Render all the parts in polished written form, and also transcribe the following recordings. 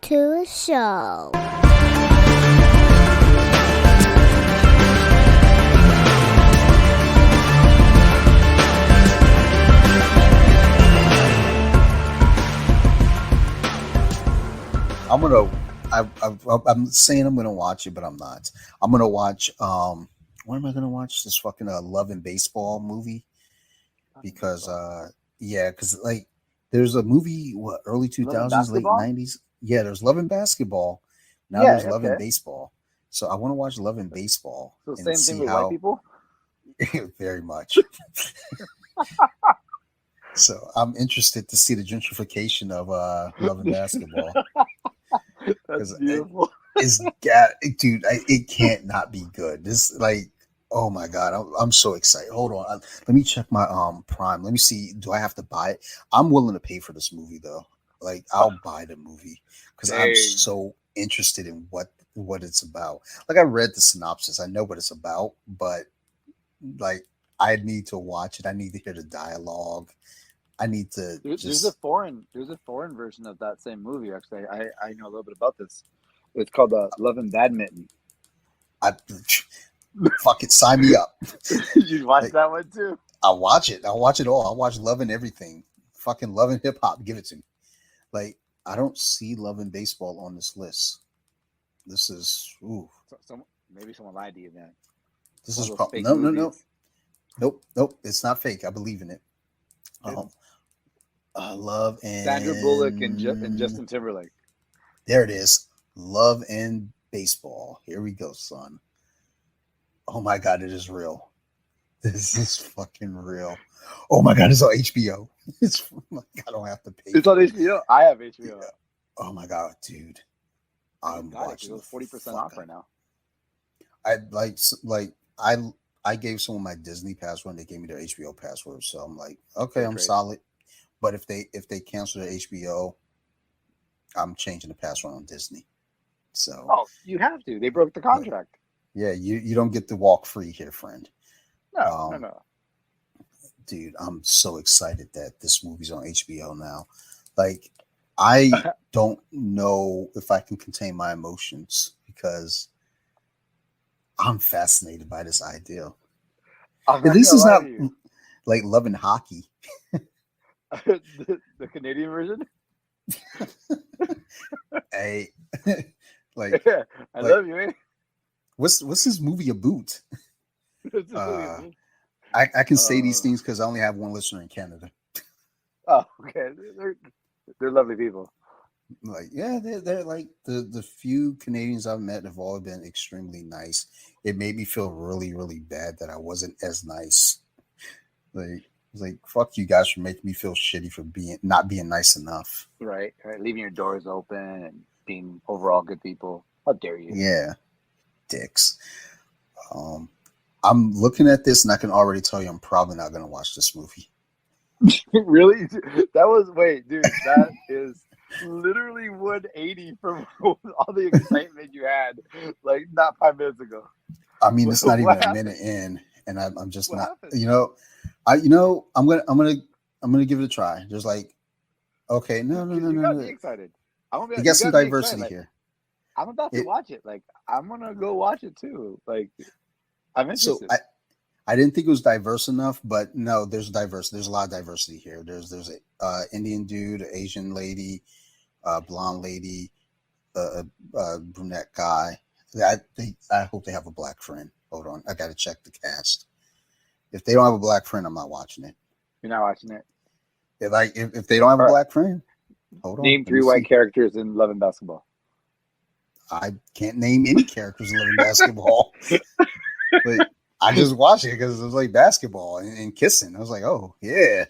to a show. I'm saying I'm gonna watch it, but I'm not. I'm gonna watch. What am I gonna watch? This fucking Love and Baseball movie because because like there's a movie early two Love and thousands, late Basketball? nineties. Yeah, there's Love and Basketball. Now Yeah, there's Love and okay. Baseball. So I want to watch Love and Baseball So and same thing see with white how people? very much. So I'm interested to see the gentrification of Love and Basketball That's because beautiful. it's got dude. It can't not be good. This like oh my god, I'm so excited. Hold on, let me check my Prime. Let me see. Do I have to buy it? I'm willing to pay for this movie though. Like I'll buy the movie because I'm Dang. so interested in what it's about. Like I read the synopsis. I know what it's about, but like I need to watch it. I need to hear the dialogue. I need to There's a just foreign version of that same movie. Actually, I know a little bit about this. It's called Love and Badminton. I fuck it, sign me up. You'd watch Like, that one too? I'll watch it. I'll watch it all. I'll watch Love and Everything. Fucking Love and Hip Hop. Give it to me. Like I don't see Love and Baseball on this list. This is Maybe someone lied to you then. this One is of those probably fake no. movies. Nope. It's not fake. I believe in it. Love Sandra Bullock and and Justin Timberlake. there it is. Love and Baseball. Here we go, son. Oh my god, it is real. This is fucking real. Oh my god, it's on HBO. It's like I don't have to pay. It's on HBO. I have HBO. Yeah. Oh my god, dude. I'm watching. It goes 40% off right now. I I gave someone my Disney password and they gave me their HBO password. So I'm like, okay, I'm solid. But if they cancel their HBO, I'm changing the password on Disney. So you have to. They broke the contract. Yeah, you don't get to walk free here, friend. No. Dude, I'm so excited that this movie's on HBO now. Like, I don't know if I can contain my emotions because I'm fascinated by this idea. And this is not like Love and Hockey. the Canadian version? Hey, I love you, man. What's this movie about? I can say these things because I only have one listener in Canada. Oh, okay. They're lovely people. Like, yeah, they're like the few Canadians I've met have all been extremely nice. It made me feel really, really bad that I wasn't as nice. Like, it's like fuck you guys for making me feel shitty for not being nice enough. Right. Leaving your doors open and being overall good people. How dare you? Yeah, dicks. I'm looking at this and I can already tell you I'm probably not gonna watch this movie. Really? That is literally 180 from all the excitement you had like not 5 minutes ago. I mean, it's not even a minute in, and I'm just not. Happened? I'm gonna give it a try. Just like, okay, no. You got me excited. You got some diversity here. I'm about to watch it. Like, I'm gonna go watch it too. Like, I'm interested. So I didn't think it was diverse enough, but no, there's diversity. There's a lot of diversity here. There's a Indian dude, an Asian lady, blonde lady, a brunette guy. I hope they have a black friend. Hold on, I gotta check the cast. If they don't have a black friend, I'm not watching it. You're not watching it. If they don't have a black friend, hold on. Name 3 white characters in Love and Basketball. I can't name any characters in Love and Basketball. But I just watched it because it was like basketball and kissing. I was like, oh yeah,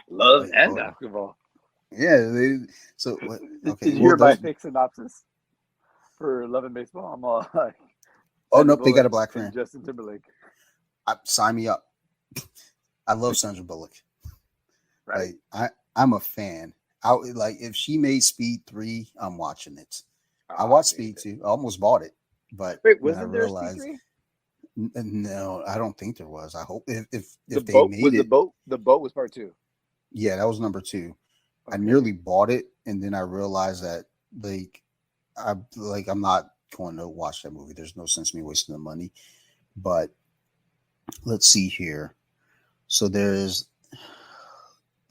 love and basketball. Yeah. Okay. Did you hear my fake synopsis for Love and Baseball? I'm all like, oh nope, they got a black friend. Justin Timberlake. Sign me up. I love Sandra Bullock. Right. Like I'm a fan. Like if she made Speed 3, I'm watching it. I watched Speed 2. I almost bought it, but wait, wasn't there Speed 3? No, I don't think there was. I hope if the they boat, made it. The boat was part 2. Yeah, that was number 2. Okay. I nearly bought it, and then I realized that Like, I'm not going to watch that movie. There's no sense in me wasting the money. But let's see here. So there's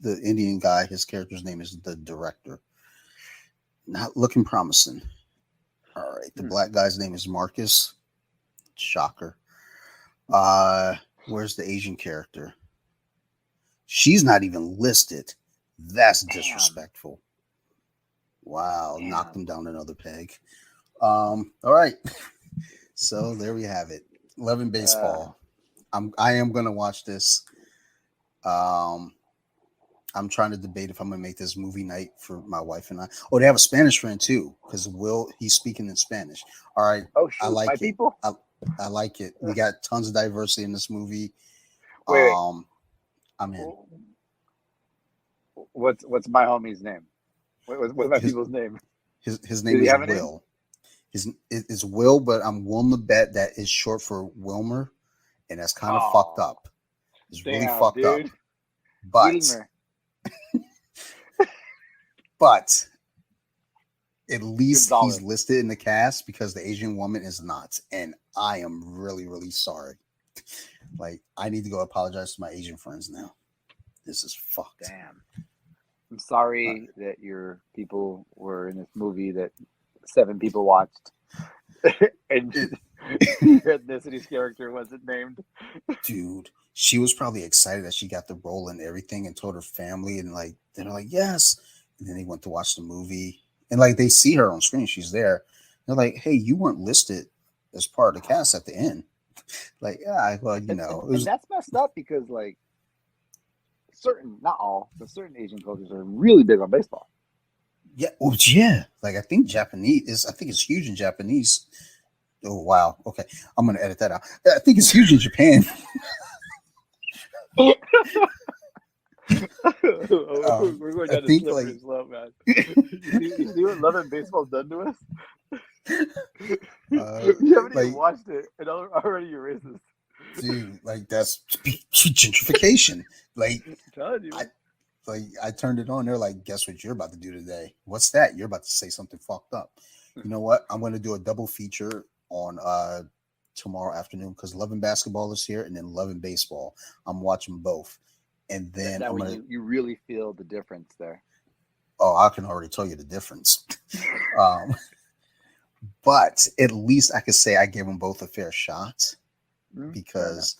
the Indian guy. His character's name is the director. Not looking promising. All right. The Hmm. black guy's name is Marcus. Shocker. Where's the Asian character? She's not even listed. That's Damn. disrespectful. Wow, knocked Damn. him down another peg. All right. So there we have it. Love and Uh, baseball. I am gonna watch this. Um, I'm trying to debate if I'm gonna make this movie night for my wife and I. Oh, they have a Spanish friend too, because he's speaking in Spanish. All right, oh I shoot, my like it. people. I like it. We got tons of diversity in this movie. Wait, Um, I'm in. wait. What's my homie's name? What's my His people's name? his Did name he is have a name? Will. It's Will, but I'm willing to bet that is short for Wilmer, and that's kind of fucked Oh, up. It's really damn, fucked up. dude. But Wilmer. but at least he's Gonzalez. listed in the cast because the Asian woman is not, and I am really really sorry. Like I need to go apologize to my Asian friends now. This is fucked. Damn. I'm Uh, sorry that your people were in this movie that 7 people watched, and it, your ethnicity's character wasn't named. dude, she was probably excited that she got the role and everything, and told her family, and like they're like yes, and then they went to watch the movie, and like they see her on screen, she's there. They're like, hey, you weren't listed as part of the cast at the end. Like, yeah, well, And, it and, and was that's messed up because, like, certain, not all, but certain Asian cultures are really big on baseball. yeah, oh yeah. Like I think Japanese is, I think it's huge in Japanese. Oh wow, okay, I'm gonna edit that out. I think it's huge in Japan. We're going I down a think like slippery slope, man. You see what Love and Baseball's done to us? uh You haven't even like watched it, and already you're racist. dude, like that's gentrification. Like I'm telling I you. I turned it on. They're like, guess what you're about to do today? What's that? You're about to say something fucked up. You know what? I'm gonna do a double feature on tomorrow afternoon because Love and Basketball is here and then Love and Baseball. I'm watching both. And then That I'm way gonna you really feel the difference there. oh, I can already tell you the difference. Um, but at least I could say I gave them both a fair shot Fair enough. because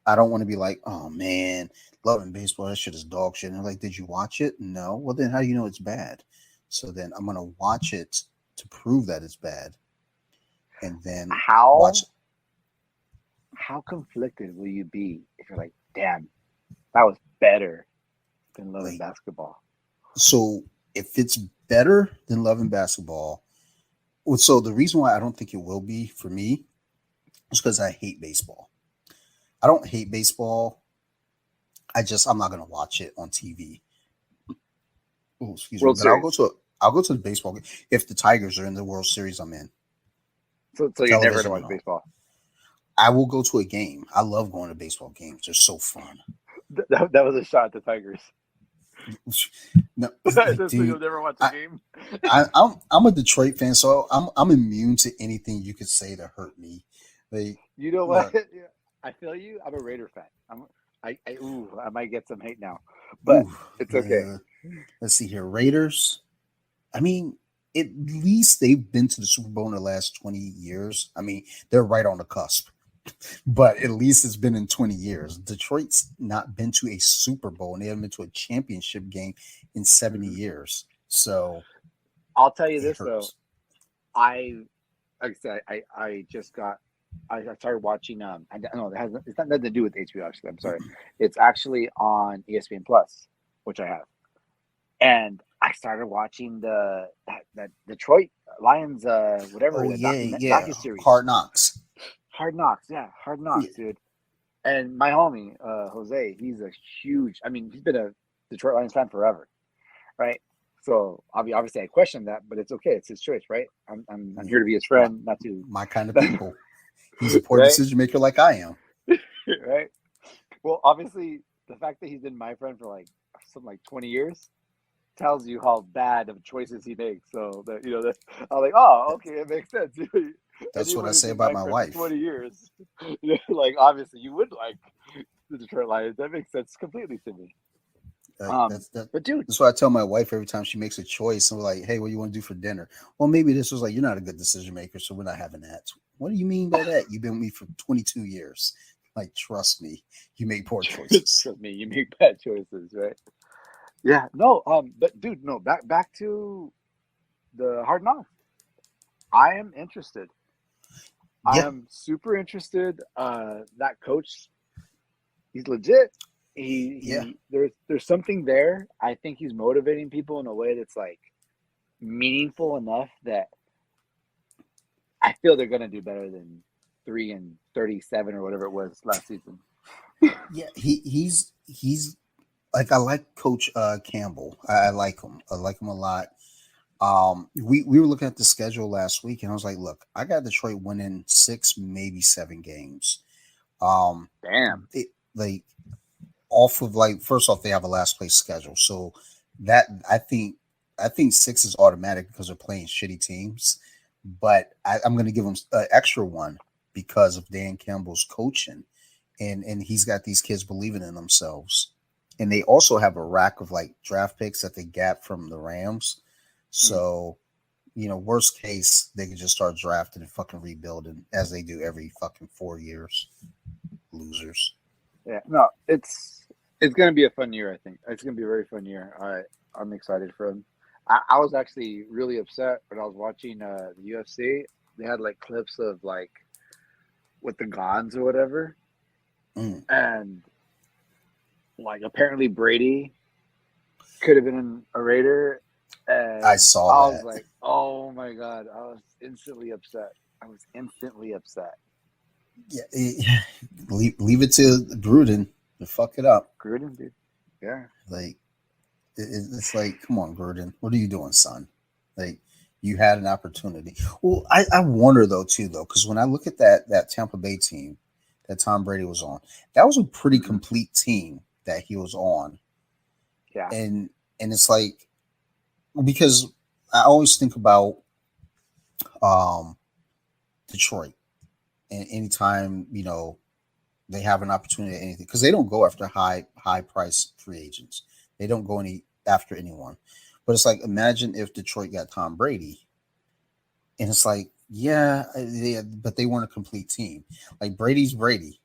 I don't want to be like, oh man, Love and Baseball, that shit is dog shit. And they're like, did you watch it? No. Well, then how do you know it's bad? So then I'm gonna watch it to prove that it's bad, and then watch. How how conflicted will you be if you're like, damn, that was better than Love and Like, Basketball? so if it's better than Love and Basketball, well, so the reason why I don't think it will be for me is because I hate baseball. I don't hate baseball. I'm not gonna watch it on TV. Oh, excuse me, World but I'll go Series. to I'll go to the baseball game if the Tigers are in the World Series. I'm in So you're never gonna television and watch all. baseball. I will go to a game. I love going to baseball games. They're so fun. That was a shot at the Tigers. No, like, So you'll dude, never watch a I, game. I'm a Detroit fan, so I'm immune to anything you could say to hurt me. Like, You know what? look, I feel you. I'm a Raider fan. I might get some hate now, but ooh, it's okay. let's see here, Raiders. I mean, at least they've been to the Super Bowl in the last 20 years. I mean, they're right on the cusp, but at least it's been in 20 years. Detroit's not been to a Super Bowl and they haven't been to a championship game in 70 Mhm. years. So I'll tell you it this though. hurts. I like I said, I just got. I started watching. I don't know. It's not nothing to do with HBO. Actually, I'm sorry. It's actually on ESPN Plus, which I have, and I started watching that Detroit Lions, whatever Oh the yeah, yeah. docu series, Hard knocks. Hard Knocks. Yeah, Hard Yeah. Knocks, dude. And my homie, Jose, he's a huge. I mean, he's been a Detroit Lions fan forever, right? So obviously I question that, but it's okay. It's his choice, right? I'm Yeah. here to be his My, friend, not to, my kind of people. He's a poor right? decision maker like I am. Right. Well, obviously the fact that he's been my friend for like something like 20 years tells you how bad of choices he makes. So that that I'm like, oh, okay, it makes sense. That's what I Anyone who's say been about my bankrupt for wife. 20 years, like obviously you would like the Detroit Lions. That makes sense completely to me. Like But dude, that's what I tell my wife every time she makes a choice. And we're like, "Hey, what do you want to do for dinner?" Well, maybe this was like, "You're not a good decision maker, so we're not having that." What do you mean by that? You've been with me for 22 years. Like, trust me, you make poor choices. trust me, you make bad choices, right? Yeah, no, but dude, no, back to the Hard Knocks. I am interested. I Yeah, am super interested. That coach, he's legit. yeah, There's something there. I think he's motivating people in a way that's like meaningful enough that I feel they're gonna do better than 3-37 or whatever it was last season. yeah. He's like I like Coach Campbell. I like him. I like him a lot. We were looking at the schedule last week, and I was like, look, I got Detroit winning 6, maybe 7 games. Um, Damn. like off of like first off, they have a last place schedule, so that I think 6 is automatic because they're playing shitty teams. But I'm going to give them an extra one because of Dan Campbell's coaching, and he's got these kids believing in themselves, and they also have a rack of like draft picks that they got from the Rams. Mm. So worst case, they could just start drafting and fucking rebuilding as they do every fucking 4 years. Losers. Yeah, no, it's gonna be a fun year. I think it's gonna be a very fun year. I'm excited for him. I was actually really upset when I was watching the UFC. They had like clips of like with the Gons or whatever, Mm, and like apparently Brady could have been a Raider, I and saw I was that. like, oh my god, I was instantly upset. I was instantly upset. Yeah, leave it to Gruden to fuck it up. Gruden, dude. Yeah, Like it's like, come on, Gruden, what are you doing, son? Like you had an opportunity. Well, I wonder though too though because when I look at that Tampa Bay team that Tom Brady was on, that was a pretty hmm complete team that he was on, yeah, and it's like because I always think about um Detroit and anytime they have an opportunity at anything because they don't go after high price free agents. They don't go any after anyone. But it's like imagine if Detroit got Tom Brady, and it's like yeah, but they weren't a complete team. Like Brady's Brady,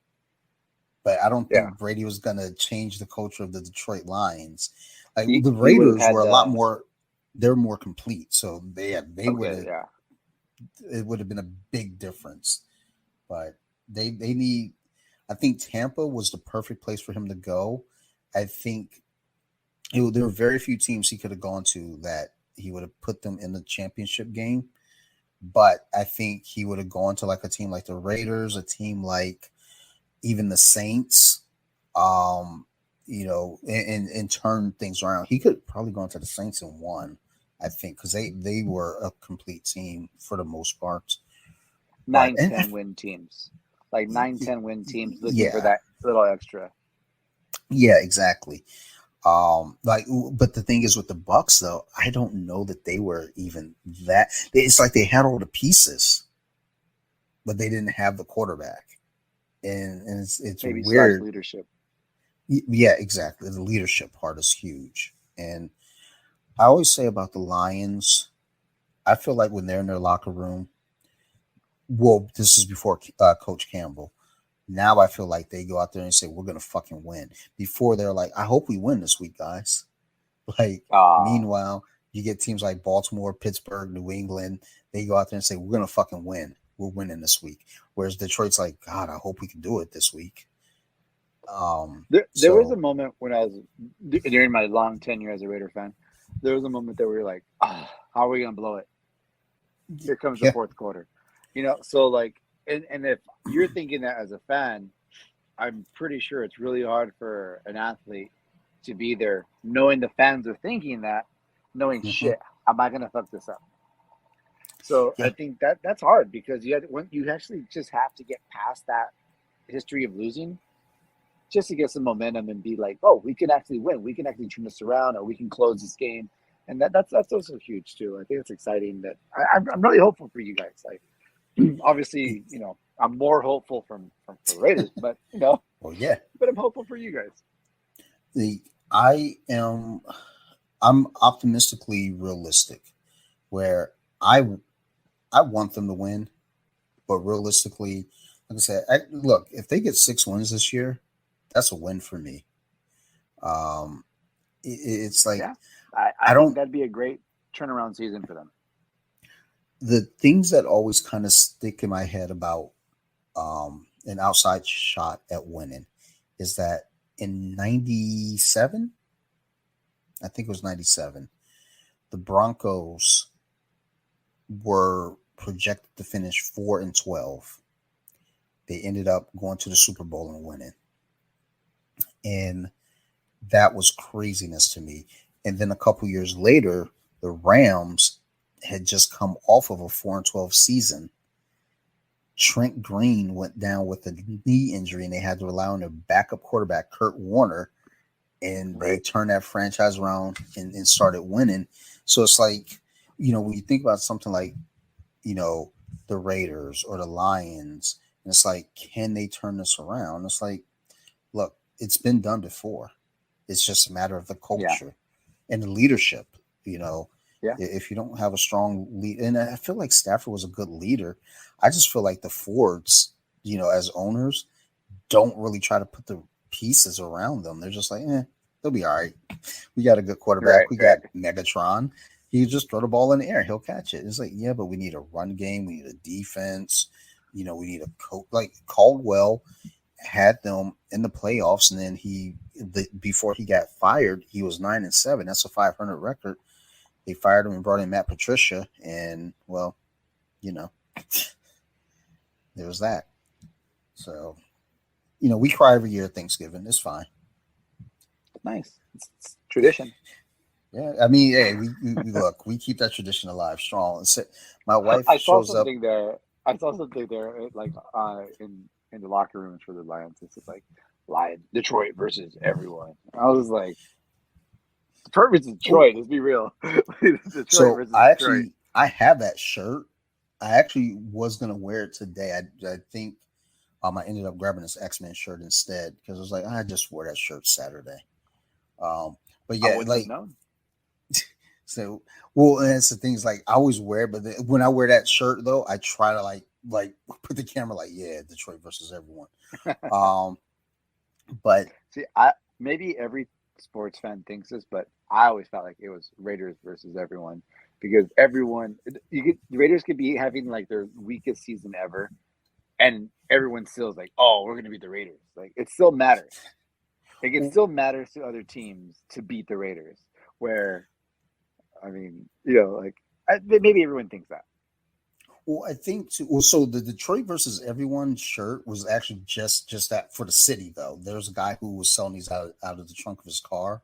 but I don't yeah. think Brady was gonna change the culture of the Detroit Lions. Like the He would have Raiders had were a lot the more. They're more complete, so they would okay, have yeah. it would have been a big difference. But they need. I think Tampa was the perfect place for him to go. I think there were very few teams he could have gone to that he would have put them in the championship game. But I think he would have gone to like a team like the Raiders, a team like even the Saints, um, and turn things around. He could probably go into the Saints and won. I think because they were a complete team for the most part. But Nine, 10 win teams. Like 9, 10 win teams looking for yeah, that little extra. yeah, exactly. Like, but the thing is with the Bucks, though, I don't know that they were even that. It's like they had all the pieces, but they didn't have the quarterback, and it's Maybe slash weird. leadership. Yeah, exactly. The leadership part is huge, and I always say about the Lions, I feel like when they're in their locker room, well, this is before Coach Campbell. Now I feel like they go out there and say, "We're gonna fucking win." Before they're like, "I hope we win this week, guys." Like, Ah, meanwhile, you get teams like Baltimore, Pittsburgh, New England. They go out there and say, "We're gonna fucking win. We're winning this week." Whereas Detroit's like, "God, I hope we can do it this week." there was a So moment when I was during my long tenure as a Raider fan. There was a moment that we were like, ah, how are we gonna blow it? Here comes the yeah, fourth quarter. So like, and if you're thinking that as a fan, I'm pretty sure it's really hard for an athlete to be there, knowing the fans are thinking that, knowing hmm shit, am I gonna fuck this up? So I yeah, think that's hard because when you actually just have to get past that history of losing just to get some momentum and be like, oh, we can actually win, we can actually turn this around, or we can close this game. and that's also huge too. I think it's exciting that I'm really hopeful for you guys. Like, obviously, I'm more hopeful for Raiders, but Well, yeah, but I'm hopeful for you guys. the I am I'm optimistically realistic, where I I want them to win, but realistically, like I said, look, if they get 6 wins this year, that's a win for me. Um, it's like Yeah, I I think don't that'd be a great turnaround season for them. the things that always kind of stick in my head about an outside shot at winning is that in '97, I think it was '97, the Broncos were projected to finish 4-12. They ended up going to the Super Bowl and winning, and that was craziness to me. And then a couple years later, the Rams had just come off of a 4-12 season. Trent Green went down with a knee injury, and they had to rely on their backup quarterback, Kurt Warner, and they Right. turned that franchise around and started winning. So it's like, when you think about something like, you know, the Raiders or the Lions, and it's like, can they turn this around? It's like, look, it's been done before. It's just a matter of the Yeah. culture and the leadership. You know, Yeah. if you don't have a strong lead, and I feel like Stafford was a good leader. I just feel like the Fords, as owners, don't really try to put the pieces around them. They're just like, they'll be all right. We got a good quarterback. Right. We Right. got Megatron. He just throw the ball in the air. He'll catch it. It's like, yeah, but we need a run game. We need a defense. We need a coach. Like Caldwell had them in the playoffs, and then before he got fired, he was 9-7. That's a 500 record. They fired him and brought in Matt Patricia, and well, you know, there was that. So, we cry every year at Thanksgiving. It's fine. Nice. It's tradition. Yeah, I mean, hey, we look, we keep that tradition alive, strong. My wife I saw shows up. something there. I saw something there, like in the locker rooms for the Lions. It's just like Lion Detroit versus everyone. I was like, the purpose is Oh, Detroit. Let's be real. Detroit so versus Detroit. I have that shirt. I actually was gonna wear it today. I think I ended up grabbing this X-Men shirt instead because I was like, I just wore that shirt Saturday. Um, but I yeah, wouldn't have like known. so. Well, and it's the things like I always wear, it, but when I wear that shirt though, I try to like put the camera like, yeah, Detroit versus everyone. Um, but See, I maybe every sports fan thinks this, but I always felt like it was Raiders versus everyone because everyone the Raiders could be having like their weakest season ever, and everyone still is like, "Oh, we're gonna beat the Raiders." Like it still matters. Like it still matters to other teams to beat the Raiders. Where I mean, like maybe everyone thinks that. Well, I think too, well, so the Detroit versus everyone shirt was actually just that for the city though. There was a guy who was selling these out of the trunk of his car,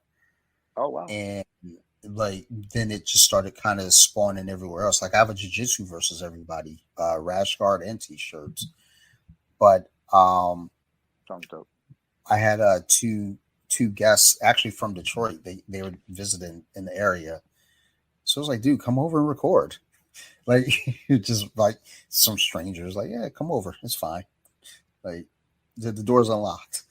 Oh wow, and like then it just started kind of spawning everywhere else. Like I have a jiu-jitsu versus everybody, rash guard and t-shirts. But sounds dope. I had two guests actually from Detroit. They were visiting in the area, so I was like, dude, come over and record. Like just like some strangers, like, yeah, come over, it's fine. Like the door's unlocked.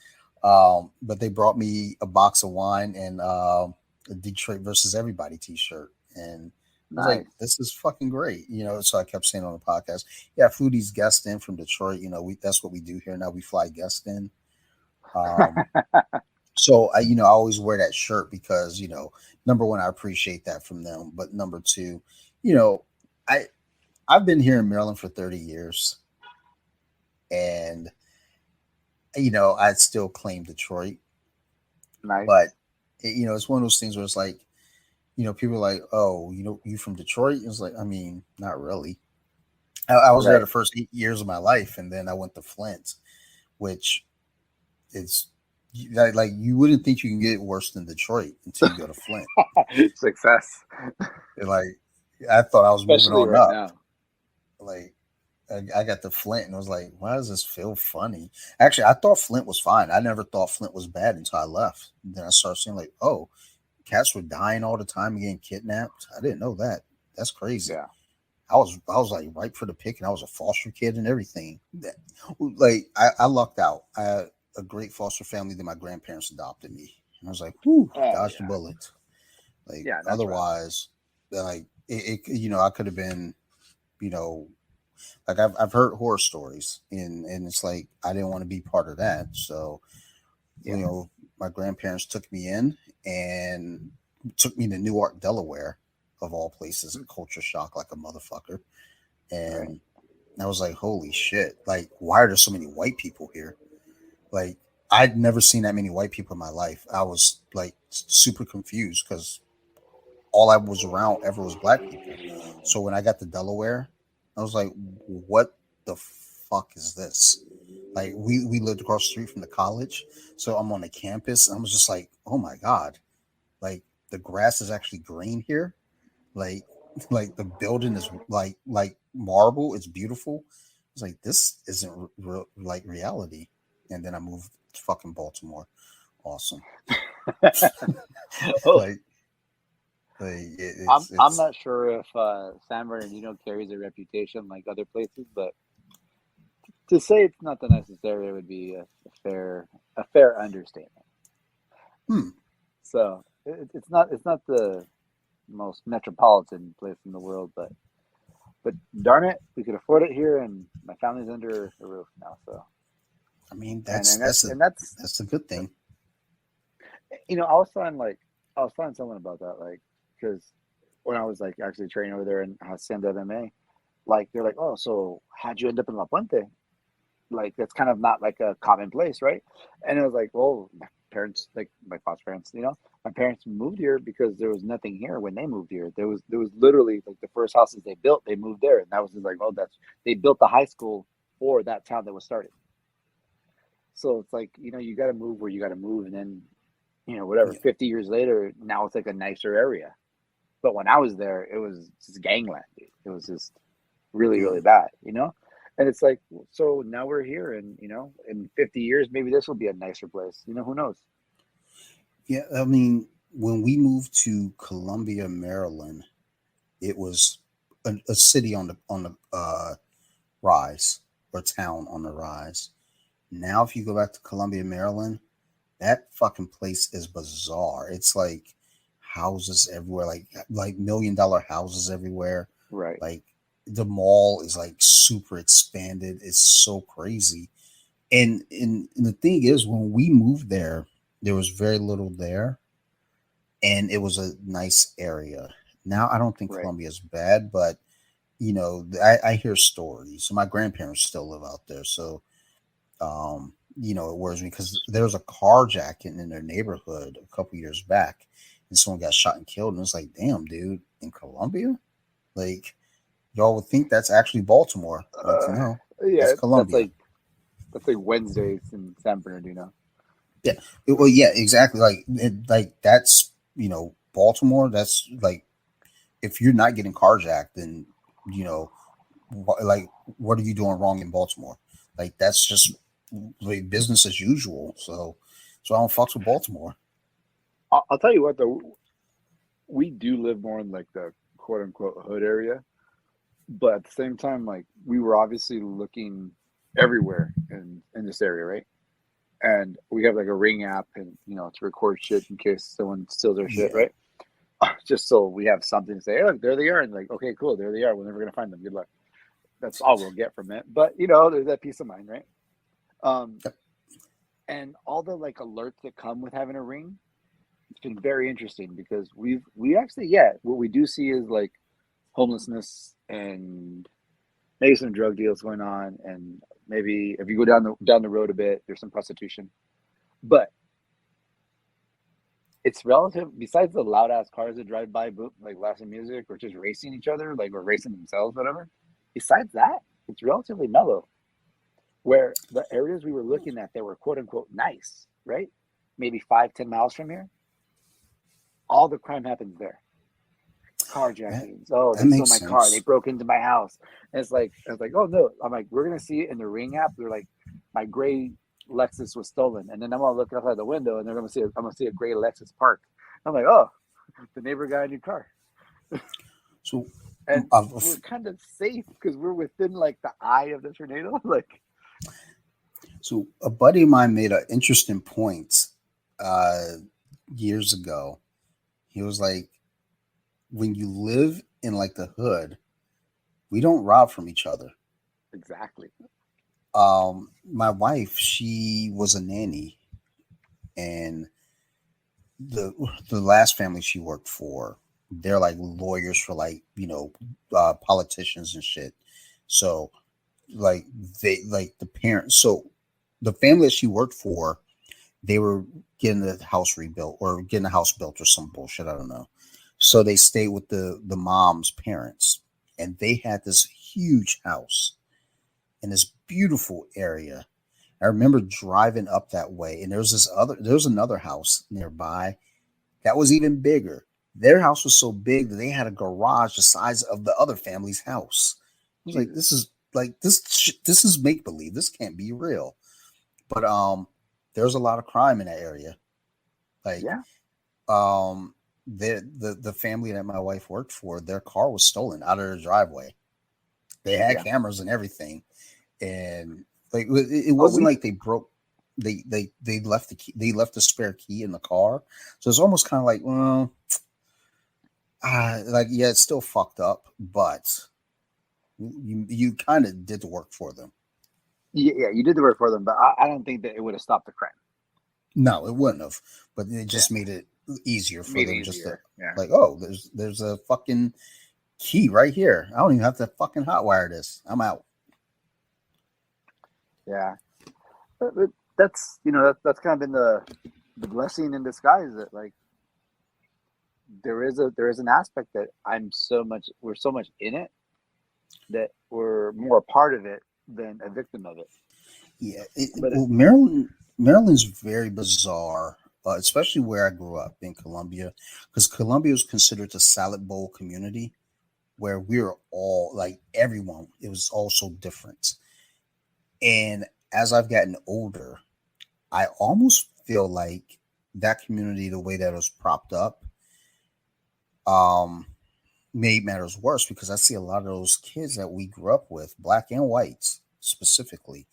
But they brought me a box of wine and a Detroit versus everybody T-shirt, and I was like, Nice. this is fucking great, So I kept saying on the podcast, yeah, I flew these guests in from Detroit. We that's what we do here now. We fly guests in. Um, so I always wear that shirt because number one, I appreciate that from them, but number two, you know, I I've been here in Maryland for 30 years, and I still claim Detroit, but Nice. it's one of those things where it's like, people are like, oh, you from Detroit? It's like, I mean, not really. I was there Right. the first 8 years of my life, and then I went to Flint, which is like you wouldn't think you can get worse than Detroit until you go to Flint. Success, And, like I thought I was moving especially on right up. now. Like I got to Flint and I was like, why does this feel funny? Actually, I thought Flint was fine. I never thought Flint was bad until I left. And then I started seeing like, oh, cats were dying all the time and getting kidnapped. I didn't know that. That's crazy. Yeah. I was like ripe for the pick, and I was a foster kid and everything. Like I lucked out. I had a great foster family that my grandparents adopted me, and I was like, whew, Oh dodged the yeah. bullet. Like Yeah, that's right. otherwise, like I could have been, you know, like I've heard horror stories, and it's like I didn't want to be part of that. So Yeah. my grandparents took me in and took me to Newark, Delaware, of all places, a culture shock like a motherfucker. Right. And I was like, holy shit! Like, why are there so many white people here? Like, I'd never seen that many white people in my life. I was like super confused because all I was around ever was black people. So when I got to Delaware, I was like, what the fuck is this? Like we lived across the street from the college. So I'm on the campus and I was just like, oh my God. Like the grass is actually green here. Like like the building is like marble. It's beautiful. It's like this isn't like reality. And then I moved to fucking Baltimore. Awesome. Oh, like I'm I'm it's not sure if San Bernardino carries a reputation like other places, but to say it's not the nicest area would be a fair understatement. hmm. So it's not the most metropolitan place in the world, but darn it, we could afford it here, and my family's under a roof now. So I mean and that's and that's that's a and that's that's a good thing. I was telling someone about that, like, because when I was like actually training over there in Hacienda MMA, like they're like, oh, so how'd you end up in La Puente? Like that's kind of not like a common place, right? And it was like, well, my parents, like my foster parents, my parents moved here because there was nothing here when they moved here. There was literally like the first houses they built, they moved there, and that was just like, oh, that's they built the high school for that town that was started. So it's like you got to move where you got to move, and then whatever. Yeah. 50 years later, now it's like a nicer area. But when I was there, it was just gangland, dude. It was just really, really Mm. bad. And it's like, so now we're here, and in 50 years, maybe this will be a nicer place. Who knows? Yeah, I mean, when we moved to Columbia, Maryland, it was a city on the rise, or town on the rise. Now, if you go back to Columbia, Maryland, that fucking place is bizarre. It's like houses everywhere, like $1 million houses everywhere. Right, Like the mall is like super expanded. It's so crazy. And the thing is, when we moved there was very little there, and it was a nice area. Now I don't think right, Columbia is bad, but I hear stories. So my grandparents still live out there, so it worries me because there was a carjacking in their neighborhood a couple years back, and someone got shot and killed. And it's like, damn, dude, in Columbia, like y'all would think that's actually Baltimore, but uh, no, that's yeah, that's Columbia. like Wednesdays in San Bernardino. Yeah, well, yeah, exactly. Like that's Baltimore. That's like if you're not getting carjacked, then you know, like what are you doing wrong in Baltimore? Like that's just like business as usual. So I don't fucks with Baltimore. I'll tell you what, though, we do live more in like the quote unquote hood area, but at the same time, like we were obviously looking everywhere in this area, right? And we have like a ring app, and to record shit in case someone steals our shit, Yeah, right? Just so we have something to say. Hey, look, there they are, and like, okay, cool, there they are. We're never gonna find them. Good luck. That's all we'll get from it. But there's that peace of mind, right? Um, yep, and all the like alerts that come with having a ring, it's been very interesting because we actually, yeah, what we do see is like homelessness and maybe some drug deals going on, and maybe if you go down the road a bit, there's some prostitution. But it's relative. Besides the loud ass cars that drive by, like blasting music or just racing each other, like or racing themselves, whatever. Besides that, it's relatively mellow. Where the areas we were looking at that were quote unquote nice, right? Maybe 5-10 miles from here, all the crime happens there. that Carjackings. Oh, that they stole makes my car. They sense. broke into my house. And it's like, I was like, oh no. I'm like, we're gonna see it in the Ring app. They're like, my gray Lexus was stolen, and then I'm gonna look outside the window, and I'm gonna see a gray Lexus parked. I'm like, oh, the neighbor got a new car, So, and we're I've, kind of safe because we're within like the eye of the tornado. Like, so a buddy of mine made an interesting point uh, years ago. He was like, when you live in like the hood, we don't rob from each other. exactly. My wife, she was a nanny, and the the last family she worked for, they're like lawyers for like politicians and shit. So like they like the parents. So the family that she worked for, they were getting the house rebuilt or getting a house built or some bullshit. I don't know. So they stayed with the mom's parents, and they had this huge house in this beautiful area. I remember driving up that way, and there was another house nearby that was even bigger. Their house was so big that they had a garage the size of the other family's house. I was like, Jesus. this is make believe. This can't be real. But there's a lot of crime in that area. Like Yeah. um, the family that my wife worked for, their car was stolen out of their driveway. They had Yeah. cameras and everything, and like it Oh, wasn't we. like they broke. They left the key. They left the spare key in the car, so it's almost kind of like, well, like yeah, it's still fucked up, but you kind of did the work for them. Yeah, you did the work for them, but I don't think that it would have stopped the crime. No, it wouldn't have, but it Yeah, just made it easier for made it them just to easier. Yeah. like, oh, there's a fucking key right here. I don't even have to fucking hotwire this. I'm out. Yeah. But that's that's kind of been the blessing in disguise that like there is an aspect that we're so much in it that we're more a part of it than a victim of it. Yeah, But well, Maryland's very bizarre, especially where I grew up in Columbia, because Columbia was considered a salad bowl community where we were all like everyone. It was all so different, and as I've gotten older, I almost feel like that community, the way that it was propped up, um, made matters worse because I see a lot of those kids that we grew up with, black and whites specifically.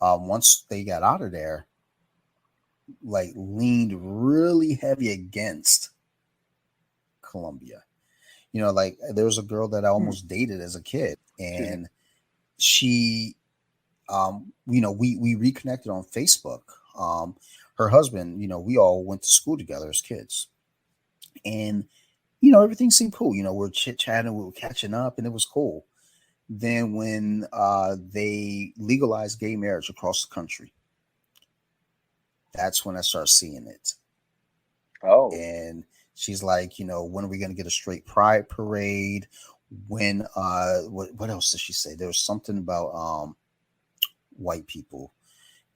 Once they got out of there, like leaned really heavy against Columbia. Like there was a girl that I hmm, almost dated as a kid, excuse me. and she, we reconnected on Facebook. Her husband, we all went to school together as kids, and everything seemed cool. We're chit chatting, we were catching up, and it was cool. Then when they legalized gay marriage across the country, that's when I started seeing it. Oh, And she's like, when are we going to get a straight pride parade? When what else did she say? There was something about white people,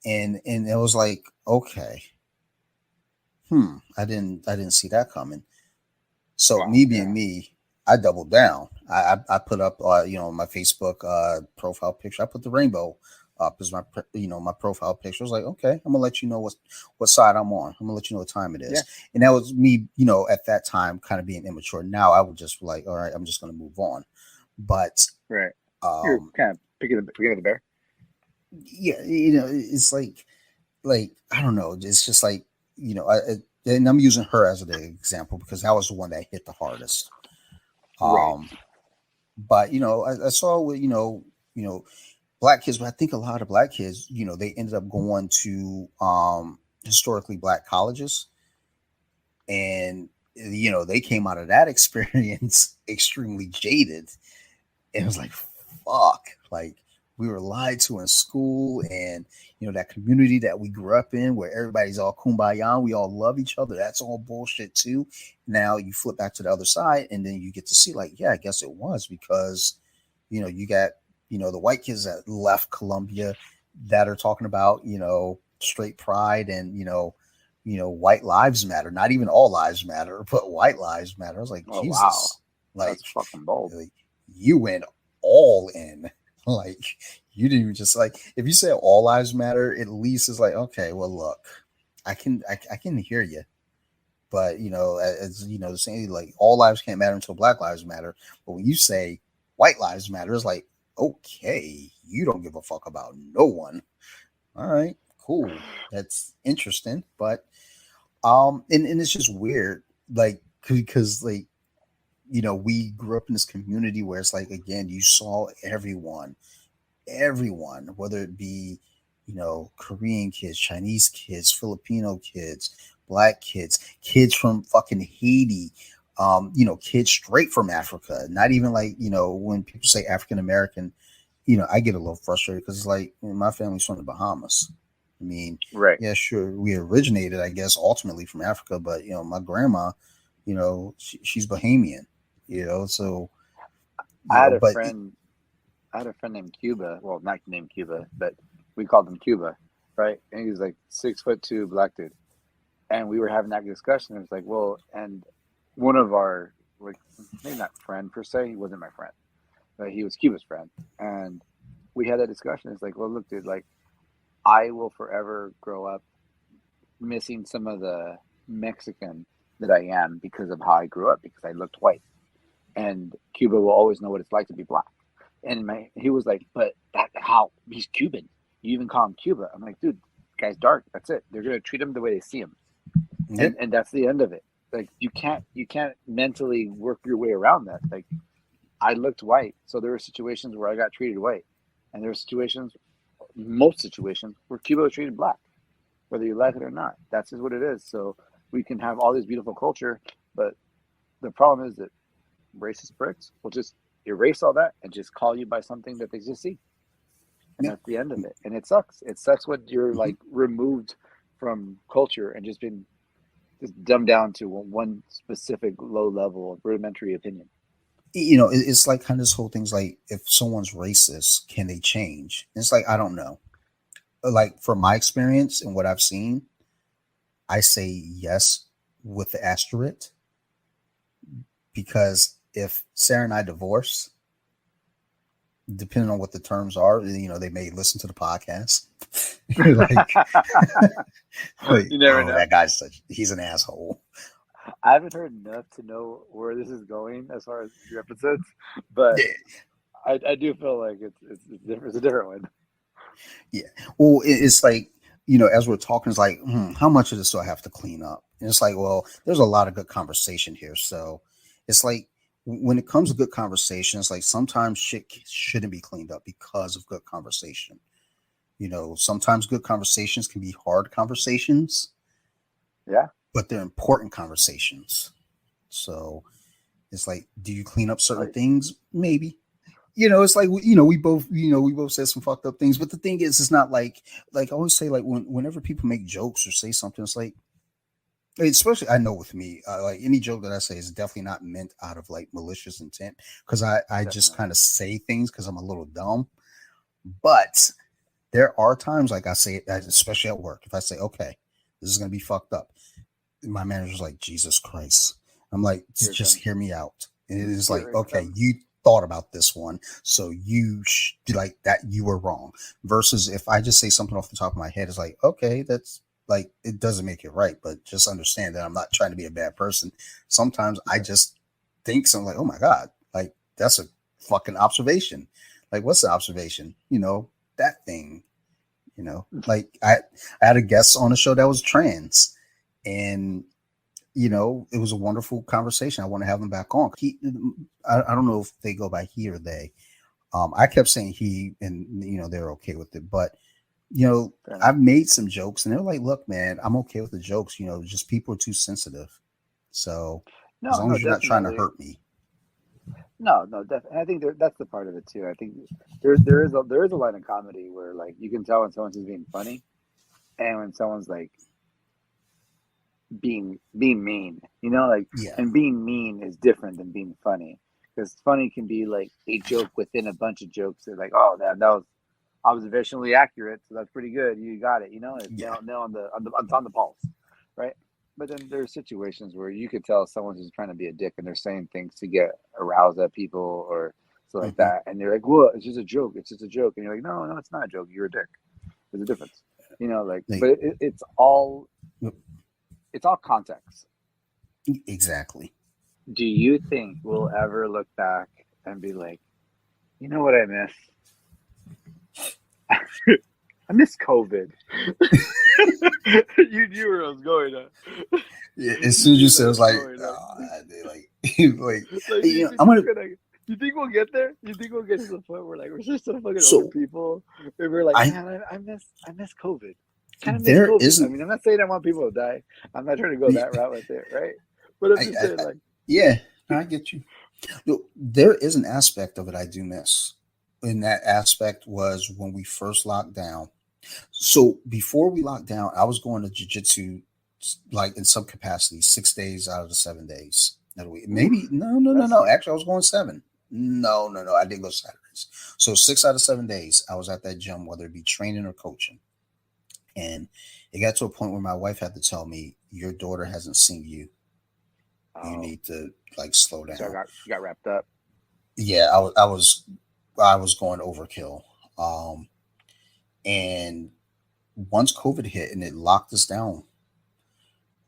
and it was like, okay, I didn't see that coming. So wow, me being yeah, me, I doubled down. I put up my Facebook profile picture. I put the rainbow up as my profile picture. I was like, okay, I'm gonna let you know what side I'm on. I'm gonna let you know what time it yeah, is. And that was me, at that time kind of being immature. Now I would just be like, all right, I'm just gonna move on. But right. You're um kind of picking at the bear. yeah, it's like I don't know. It's just like and I'm using her as an example because that was the one that hit the hardest. Right. Um, but I saw with black kids, but I think a lot of black kids, they ended up going to historically black colleges, and they came out of that experience extremely jaded. And it was like, fuck, like we were lied to in school, and that community that we grew up in where everybody's all kumbaya, we all love each other, that's all bullshit too. Now you flip back to the other side, and then you get to see like, yeah, I guess it was because you got the white kids that left Columbia that are talking about straight pride and white lives matter, not even all lives matter, but white lives matter. I was like, Oh wow, Jesus, like, that's fucking bold. like you went all in. Like you didn't even just like if you say all lives matter, at least it's like, okay, well look, I can hear you. But as you know, saying like all lives can't matter until Black Lives Matter. But when you say white lives matter, it's like, okay, you don't give a fuck about no one. All right, cool. That's interesting. But and it's just weird, like because like we grew up in this community where it's like again, you saw everyone, whether it be, Korean kids, Chinese kids, Filipino kids, black kids, kids from fucking Haiti, kids straight from Africa. Not even like, when people say African American, I get a little frustrated because it's like my family's from the Bahamas. I mean, Right. yeah, sure, we originated, I guess, ultimately from Africa, but my grandma, she's Bahamian, so I had a but friend. I had a friend named Cuba. Well, not named Cuba, but we called him Cuba, right? And he was like 6'2", black dude. And we were having that discussion. It was like, well, and one of our like maybe not friend per se. He wasn't my friend, but he was Cuba's friend. And we had that discussion. It's like, well, look, dude, like I will forever grow up missing some of the Mexican that I am because of how I grew up because I looked white. And Cuba will always know what it's like to be black. And he was like, but that how he's Cuban. You even call him Cuba. I'm like, dude, guy's dark. That's it. They're gonna treat him the way they see him, yep. and that's the end of it. Like you can't mentally work your way around that. Like I looked white, so there were situations where I got treated white, and there were situations, most situations, where Cuba was treated black, whether you like it or not. That's just what it is. So we can have all this beautiful culture, but the problem is that racist pricks will just erase all that and just call you by something that they just see, and Yep. that's the end of it. And it sucks. It sucks when you're Mm-hmm. like removed from culture and just been just dumbed down to one specific low level of rudimentary opinion. It's like kind of this whole thing's like if someone's racist, can they change? It's like I don't know. Like from my experience and what I've seen, I say yes with the asterisk because if Sarah and I divorce, depending on what the terms are, they may listen to the podcast. like, like, You never oh, know. that guy's he's an asshole. I haven't heard enough to know where this is going as far as your episodes, but Yeah, I do feel like it's different. It's a different one. yeah. Well, it's like as we're talking, it's like, how much of this do I have to clean up? And it's like, well, there's a lot of good conversation here, so it's like when it comes to good conversation, it's like sometimes shit shouldn't be cleaned up because of good conversation. Sometimes good conversations can be hard conversations, Yeah. but they're important conversations. So it's like, do you clean up certain I, things? Maybe. It's like we both said some fucked up things, but the thing is, it's not like I always say, like whenever people make jokes or say something, it's like, especially I know with me, like any joke that I say is definitely not meant out of like malicious intent because I just definitely. kind of say things because I'm a little dumb, but there are times like I say, especially at work, if I say, okay, this is gonna be fucked up, my manager's like, Jesus Christ. I'm like, Here it just comes. hear me out. And it is like, Here it okay, comes. you thought about this one, so like that you were wrong. Versus if I just say something off the top of my head, it's like, okay, that's like it doesn't make it right, but just understand that I'm not trying to be a bad person. Sometimes I Right. just think something like, oh my god, like that's a fucking observation. Like, what's the observation? That thing. Like I had a guest on a show that was trans, and it was a wonderful conversation. I want to have him back on. I don't know if they go by he or they. I kept saying he, and they're okay with it. But you know, Fair enough. I've made some jokes, and they're like, "Look, man, I'm okay with the jokes. Just people are too sensitive. So as No, long no, as you're not trying to definitely. hurt me, No, no, definitely. I think that's the part of it too. I think there is a line of comedy where like you can tell when someone's just being funny and when someone's like being mean. Like yeah, and being mean is different than being funny because funny can be like a joke within a bunch of jokes. They're like, oh, that was observationally accurate, so that's pretty good. You got it. It's yeah, nail on the pulse, right? But then there's situations where you could tell someone's just trying to be a dick and they're saying things to get aroused at people or so like hmm that, and they're like, "Well, it's just a joke. It's just a joke," and you're like, "No, no, it's not a joke. You're a dick. There's a difference." Like, like but it's all context. Exactly. Do you think we'll ever look back and be like, you know what I miss? I miss COVID. You knew where I was going. Huh? Yeah, as You soon as you knew where said I it was was like, going. Like, they like, like, like, hey, do you think I'm we're gonna. gonna? You think we'll get there? You think we'll get to the point where like we're just some fucking old So people, and we're like, I man, I miss COVID. Kind of miss there COVID. I isn't. mean, I'm not saying I want people to die. I'm not trying to go that route with it, right? But I'm just saying, I like, yeah, I get you. Look, there is an aspect of it I do miss. And that aspect was when we first locked down. So before we locked down, I was going to jujitsu like in some capacity, 6 days out of the 7 days that week. oof, Maybe no. bless you. Actually, I was going seven. No. I didn't go Saturdays. So 6 out of 7 days, I was at that gym, whether it be training or coaching. And it got to a point where my wife had to tell me, "Your daughter hasn't seen you. You Oh, need to like slow so I down." got you got wrapped up. Yeah, I was going overkill. Um, and once COVID hit and it locked us down,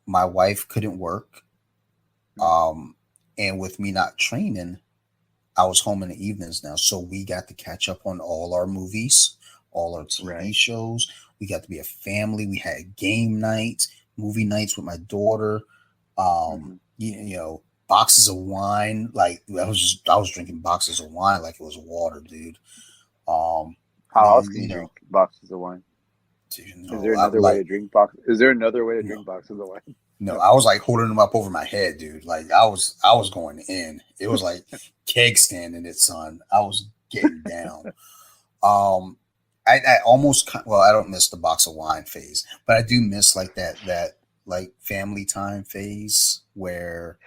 my wife couldn't work. Mm, Um, and with me not training, I was home in the evenings now. So we got to catch up on all our movies, all our TV right. shows. We got to be a family. We had game nights, movie nights with my daughter. Hmm. Boxes of wine. Like I was drinking boxes of wine like it was water, dude. Um, How else can you you know, drink boxes of wine? Is there I another way like to drink box? Is there another way to no, drink boxes of wine? no. No. I was like holding them up over my head, dude. Like I was going in. It was like keg standing it, son. I was getting down. Um, I almost well, I don't miss the box of wine phase, but I do miss like that like family time phase where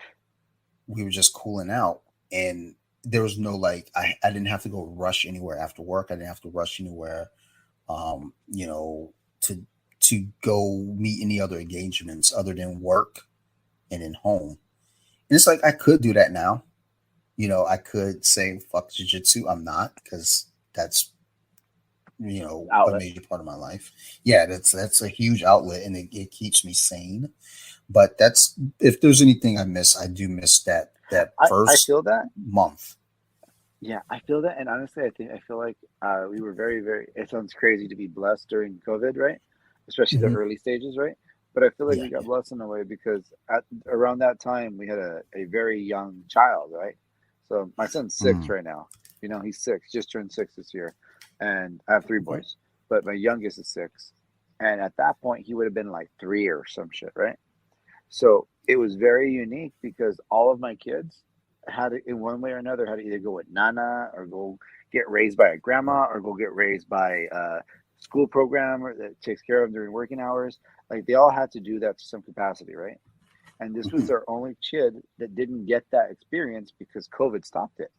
we were just cooling out and there was no like I didn't have to go rush anywhere after work. I didn't have to rush anywhere um, you know, to go meet any other engagements other than work and in home. And it's like I could do that now. I could say fuck jiu-jitsu. I'm not because that's a Outlet. major part of my life. Yeah, that's a huge outlet and it keeps me sane. But that's if there's anything I miss, I do miss that I first feel that. month. Yeah, I feel that, and honestly, I feel like we were very, very. It sounds crazy to be blessed during COVID, right? Especially the Hmm. early stages, right? But I feel like Yeah. we got blessed in a way because at around that time we had a very young child, right? So my son's six Mm. right now. He's six, just turned six this year, and I have three Okay. boys, but my youngest is six, and at that point he would have been like three or some shit, right? So it was very unique because all of my kids had to, in one way or another, had to either go with Nana or go get raised by a grandma or go get raised by a school program that takes care of them during working hours. Like they all had to do that to some capacity, right? And this was Hmm. their only kid that didn't get that experience because COVID stopped it.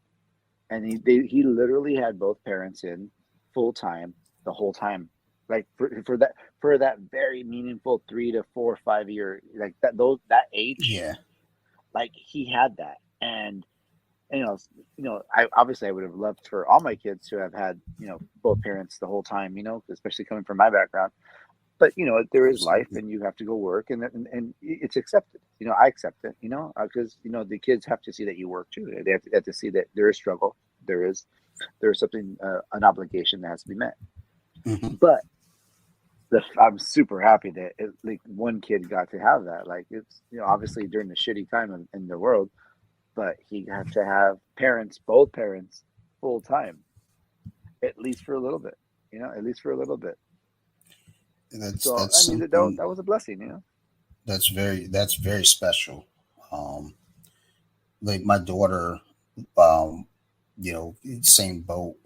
And he literally had both parents in full time the whole time, like for that very meaningful 3 to 4 5 year, like that age, Yeah. like he had that. And I obviously I would have loved for all my kids to have had both parents the whole time, especially coming from my background. But there is life Absolutely. and you have to go work, and it's accepted. I accept it, because the kids have to see that you work too. They have to see that there is struggle, there is there's something, an obligation that has to be met. Hmm. But I'm super happy that like one kid got to have that. Like it's obviously during the shitty time in the world, but he got to have both parents, full time, at least for a little bit. At least for a little bit. So I That's mean that, something that was a blessing. that's very special. Um, like my daughter, um, same boat.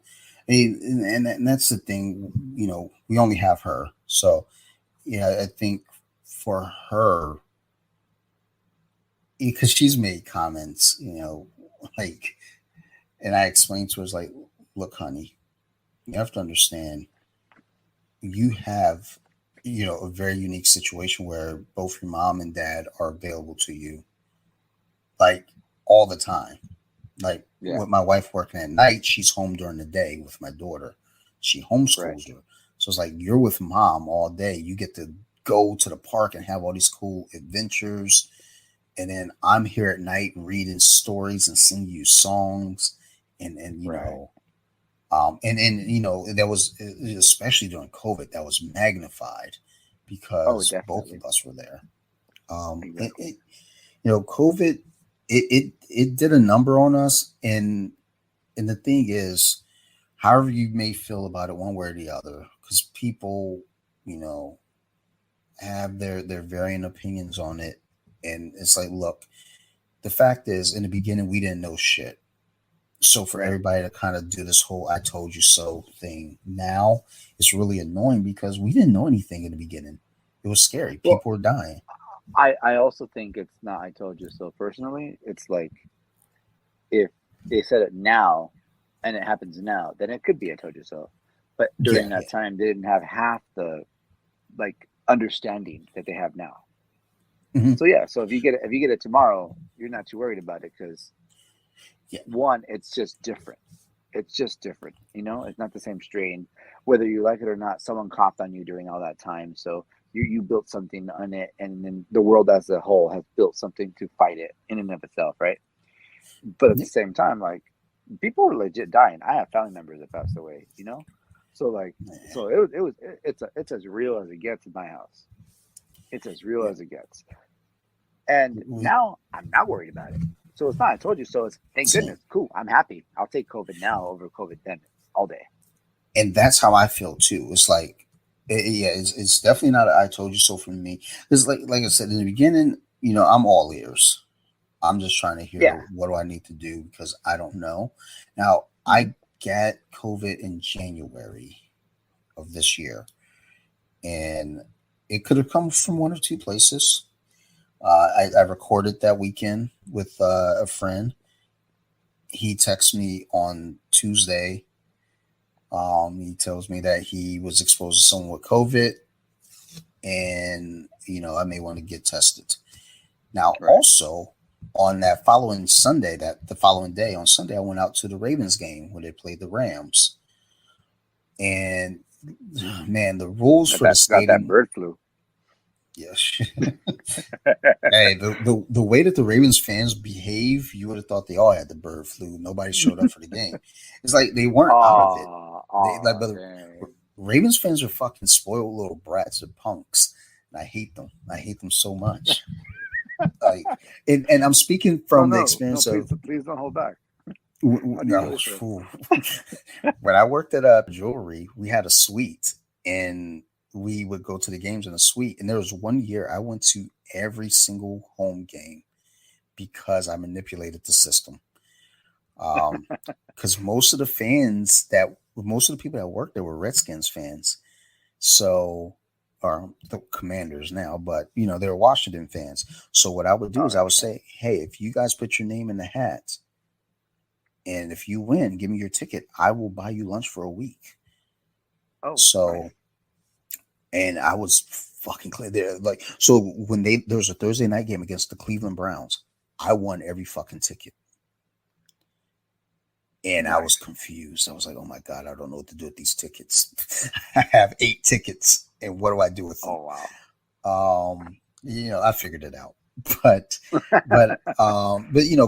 And that's the thing. We only have her, so I think for her, because she's made comments, like, and I explained to her, like, look, honey, you have to understand, you have, a very unique situation where both your mom and dad are available to you, like, all the time. Like, Yeah, with my wife working at night, she's home during the day with my daughter. She right. homeschools her. So it's like you're with mom all day. You get to go to the park and have all these cool adventures. and then I'm here at night reading stories and singing you songs, and Right. and that was especially during COVID that was magnified Oh, because both definitely. of us were there. It, Exactly. it COVID it did a number on us, and the thing is, however you may feel about it, one way or the other, because people, you know, have their varying opinions on it, and it's like, look, the fact is, in the beginning, we didn't know shit. So for Right. everybody to kind of do this whole "I told you so" thing now, it's really annoying because we didn't know anything in the beginning. It was scary. Well, People were dying. I also think it's not I told you so personally. It's like if they said it now and it happens now, then it could be I told you so. But Yeah, during yeah. that time, they didn't have half the like understanding that they have now. Hmm. So yeah, so if you get it tomorrow, you're not too worried about it because Yeah, one, it's just different. It's just different. You know, it's not the same strain. Whether you like it or not, someone coughed on you during all that time. So you built something on it, and then the world as a whole has built something to fight it in and of itself, right? But at the yeah, same time, like people were legit dying. I have family members that passed away, you know? So like so it's as real as it gets in my house. It's as real yeah. as it gets. And We now I'm not worried about it. So it's not I told you so, it's thank same, goodness. Cool. I'm happy. I'll take COVID now over COVID then all day. and that's how I feel too. It's like, yeah, it's definitely not a "I told you so" for me. Because like I said in the beginning, I'm all ears. I'm just trying to hear Yeah. what do I need to do because I don't know. Now Hmm. I got COVID in January of this year, and it could have come from one of two places. I recorded that weekend with a friend. He texts me on Tuesday. He tells me that he was exposed to someone with COVID, and I may want to get tested. Now, Right. also on that following Sunday, that the following day on Sunday, I went out to the Ravens game when they played the Rams, and man, the rules for the Got that stadium. bird flu. Yes. Hey, the way that the Ravens fans behave, you would have thought they all had the bird flu. Nobody showed up for the game. It's like they weren't out of it. They like, but Dang. Ravens fans are fucking spoiled little brats or punks, and I hate them. I hate them so much. Like, and I'm speaking Oh from the no, no, experience of please don't hold back. How do you no, really feel? when I worked at jewelry, we had a suite, and we would go to the games in a suite. And there was one year I went to every single home game because I manipulated the system. Because most of the people that worked there were Redskins fans, so or the Commanders now, but they were Washington fans. So what I would do Oh is I would yeah. say, hey, if you guys put your name in the hat, and if you win, give me your ticket. I will buy you lunch for a week. Oh, nice. So, and I was fucking clear there. Like, so when there was a Thursday night game against the Cleveland Browns, I won every fucking ticket. And I was Nice. confused. I was like, oh my God, I don't know what to do with these tickets. I have 8 tickets, and what do I do with them? Oh wow. I figured it out. But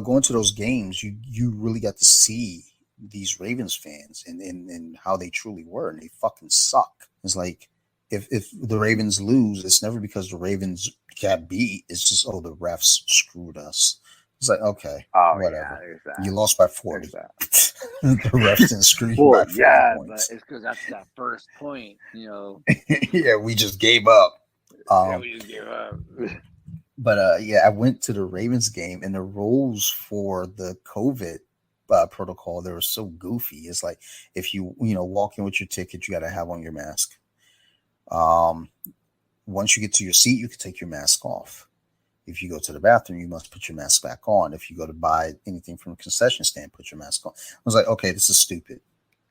going to those games, you really got to see these Ravens fans and how they truly were, and they fucking suck. It's like if the Ravens lose, it's never because the Ravens got beat. It's just, oh, the refs screwed us. It's like, okay, Oh yeah, whatever. there's You that. lost by There's 40. that. The refs didn't screw you Well, by 40 yeah, but points. it's because that's that first point, you know. Yeah, we just gave up. Yeah, Um, we just gave up. but yeah, I went to the Ravens game, and the rules for the COVID protocol, they were so goofy. It's like if you walk in with your ticket, you got to have on your mask. Um, Once you get to your seat, you can take your mask off. If you go to the bathroom, you must put your mask back on. If you go to buy anything from a concession stand, put your mask on. I was like, okay, this is stupid.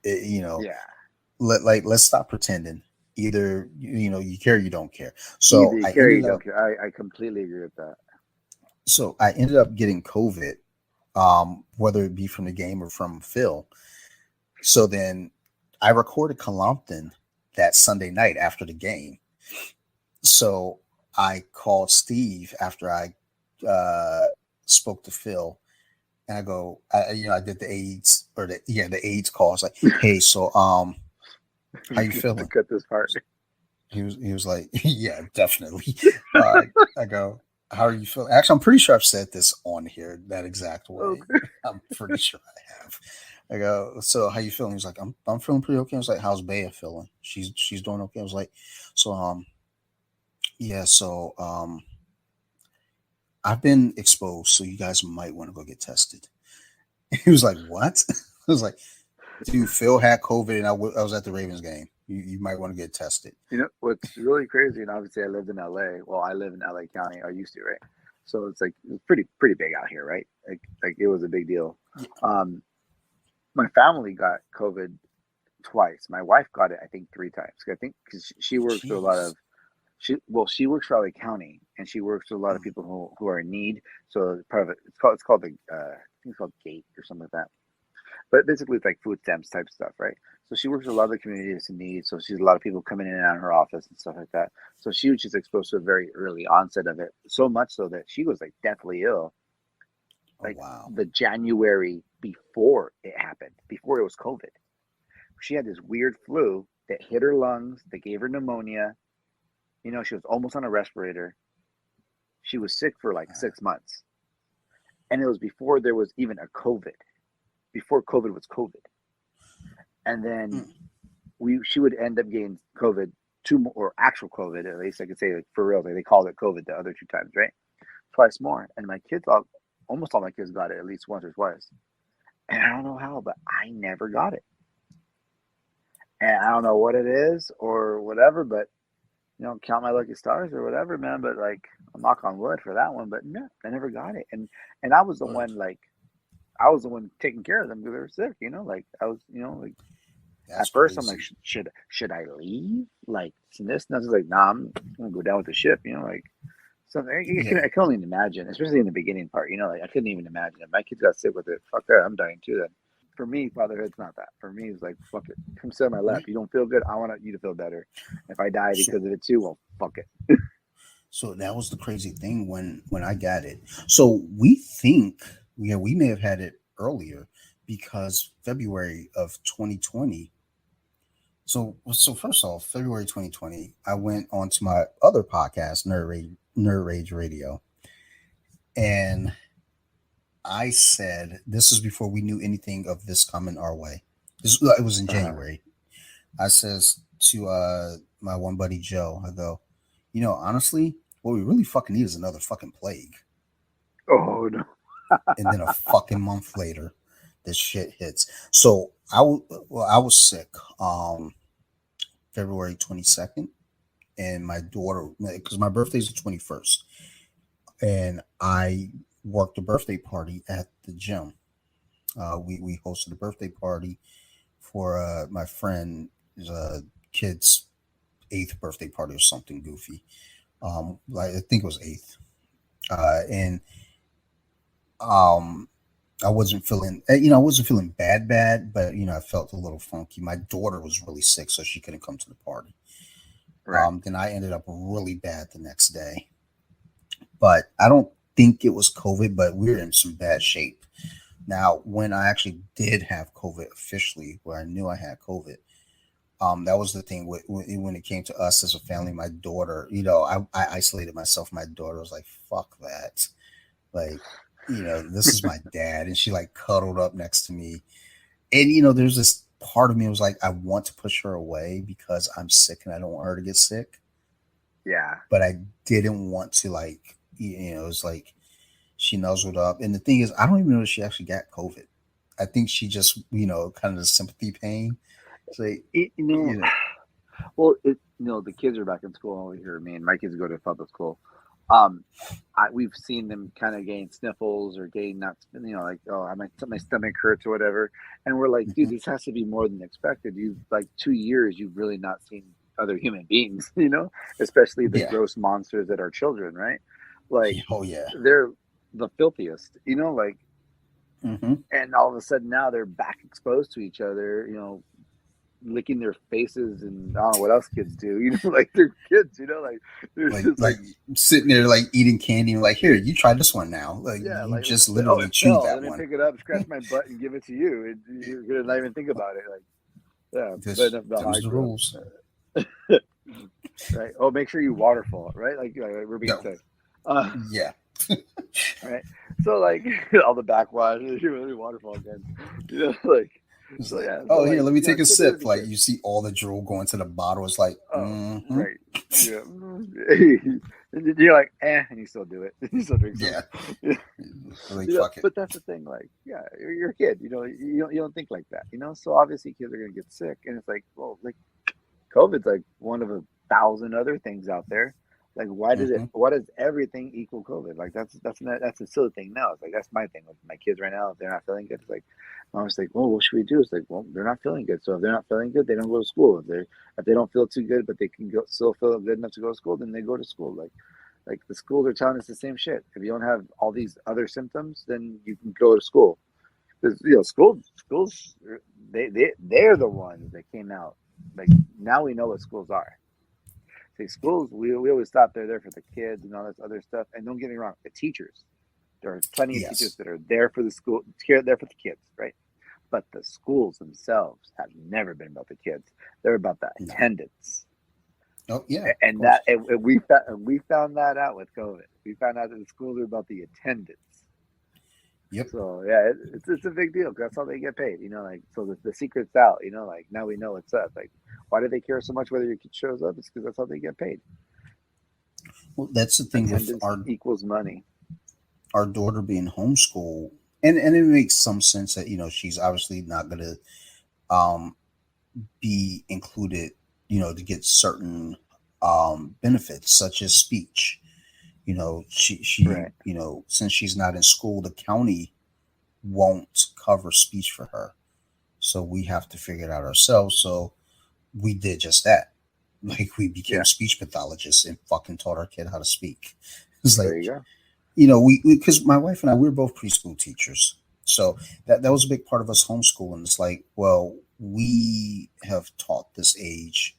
Yeah. Let's stop pretending. Either you care or you don't care. Either So you I care or you ended don't up care. I completely agree with that. getting COVID, whether it be from the game or from Phil. So then I recorded Columpton that Sunday night after the game. So I called Steve after I uh, spoke to Phil, and I go, I did the AIDS or the AIDS call. It's like, hey, so how you To feeling? cut this part. He was like, yeah, definitely. Uh, I go, how are you feeling? Actually, I'm pretty sure I've said this on here that exact way. Okay. I'm pretty sure I have. I go, so how you feeling? He's like, I'm feeling pretty okay. I was like, how's Bea feeling? She's doing okay. I was like, so yeah, so I've been exposed, so you guys might want to go get tested. He was like, what? I was like, dude, Phil had COVID, and I was at the Ravens game. You might want to get tested. You know what's really crazy, and obviously I lived in LA. Well, I live in LA County. I used to, right? So it's like it was pretty big out here, right? Like it was a big deal. Yeah. Um, my family got COVID twice. My wife got it, I think, 3 times. I think because she works with a lot Jeez. of she works for LA County, and she works with a lot of Mm. people who are in need. So part of it, it's called the I think it's called Gate or something like that. But basically, it's like food stamps type stuff, right? So she works with a lot of the communities in need. So she's a lot of people coming in and out of her office and stuff like that. So she was just exposed to a very early onset of it, so much so that she was like deathly ill, Oh like wow. the January before it happened, before it was COVID. She had this weird flu that hit her lungs, that gave her pneumonia. You know, she was almost on a respirator. She was sick for like 6 months, and it was before there was even a COVID. Before COVID was COVID, and then Mm. she would end up getting COVID two more, or actual COVID at least I could say, like for real. Like they called it COVID the other 2 times, right? Twice more. And my kids almost all my kids got it at least once or twice. And I don't know how, but I never got it. And I don't know what it is or whatever, but count my lucky stars or whatever, man. But like I'll knock on wood for that one. But no, I never got it. And I was the Word. one I was the one taking care of them because they were sick, like I was, like That's at first, I'm like, crazy. should I leave? Like, and this, and I was like, nah, I'm gonna go down with the ship. Like something. Yeah. I can only imagine, especially in the beginning part. Like I couldn't even imagine if my kids got sick with it. Fuck that, I'm dying too. Then for me, fatherhood's not that. For me, it's like fuck it. Come sit on my lap. Right. You don't feel good. I want you to feel better. If I die So because of it too, well, fuck it. so that was the crazy thing when I got it. So we think, yeah, we may have had it earlier because February of 2020. So first off, February 2020, I went on to my other podcast, Nerd Rage Radio, and I said this is before we knew anything of this coming our way. It was in Uh-huh. January. I says to my one buddy Joe, I go, honestly, what we really fucking need is another fucking plague. Oh no. And then a fucking month later, this shit hits. So I was sick February 22nd, and my daughter, because my birthday's the 21st, and I worked a birthday party at the gym. We hosted a birthday party for my friend's kid's eighth birthday party or something goofy. Like I think it was eighth, and um, I wasn't feeling bad, but I felt a little funky. My daughter was really sick, so she couldn't come to the party. Right. Then I ended up really bad the next day, but I don't think it was COVID, but we were in some bad shape. Now, when I actually did have COVID officially, where I knew I had COVID, that was the thing when it came to us as a family. My daughter, I isolated myself. My daughter was like, "Fuck that!" Like, this is my dad, and she like cuddled up next to me. And there's this part of me was like, I want to push her away because I'm sick and I don't want her to get sick, Yeah. but I didn't want to like, it's like she nuzzled up. And the thing is, I don't even know if she actually got COVID. I think she just, kind of the sympathy pain. It's like, It, you know, you know, well, the kids are back in school over here. Me and my kids go to public school. We've seen them kind of gain sniffles or gain not, like, oh, my stomach hurts or whatever, and we're like, dude, mhm. this has to be more than expected. You've like 2 years, you've really not seen other human beings, especially the Yeah. gross monsters that are children, right? Like Oh yeah. they're the filthiest, like, Hmm. and all of a sudden now they're back exposed to each other, licking their faces, and I don't know what else kids do. Like they're kids. Like they're just like like, sitting there like eating candy and like, here, you try this one now. Like yeah, you like, just oh, literally it chewed fell. Let that me one. pick it up, scratch my butt, and give it to you. And you're gonna not even think about it. Like, yeah, but This no, I them's the grew rules. up. Right. Oh, make sure you waterfall. Right. Like we're being No, safe. yeah. Right. So like all the backwash, you waterfall again. Like It's so like, yeah. So oh, here, like let me take a kids are gonna sip. be Like kids. you see all the drool going to the bottle. It's like, Oh, mm-hmm. right. Yeah. And you're like, and you still do it. You still drink some. Yeah. Yeah. Like fuck it. But that's the thing. Like, yeah, you're a kid. You don't think like that. So obviously kids are gonna get sick, and it's like, well, like COVID's like one of a thousand other things out there. Like, Mm-hmm. why does everything equal COVID? Like, that's a silly thing now. It's like, that's my thing with my kids right now. If they're not feeling good, it's like, mom's like, well, what should we do? It's like, well, they're not feeling good. So if they're not feeling good, they don't go to school. If they don't feel too good, but they can still feel good enough to go to school, then they go to school. Like the schools are telling us the same shit. If you don't have all these other symptoms, then you can go to school. Because schools, they're the ones that came out. Like, now we know what schools are. See, schools, we always thought they're there for the kids and all this other stuff. And don't get me wrong, the teachers, there are plenty of teachers Yes. that are there for the school, there for the kids, right? But the schools themselves have never been about the kids. They're about the No. attendance. Oh yeah, of And course. we found that out with COVID. We found out that the schools are about the attendance. Yep. So yeah, it's a big deal because that's how they get paid. Like, so the secret's out. Like, now we know what's up. Like, why do they care so much whether your kid shows up? It's because that's how they get paid. Well, that's the thing with Attendance equals money. our daughter being homeschooled, and it makes some sense that she's obviously not gonna um be included, to get certain benefits such as speech. She Right. since she's not in school, the county won't cover speech for her, so we have to figure it out ourselves. So we did just that. Like we became Yeah. speech pathologists and fucking taught our kid how to speak. It's There like, you go. we because my wife and I, we were both preschool teachers, so that was a big part of us homeschooling. It's like, well, we have taught this age,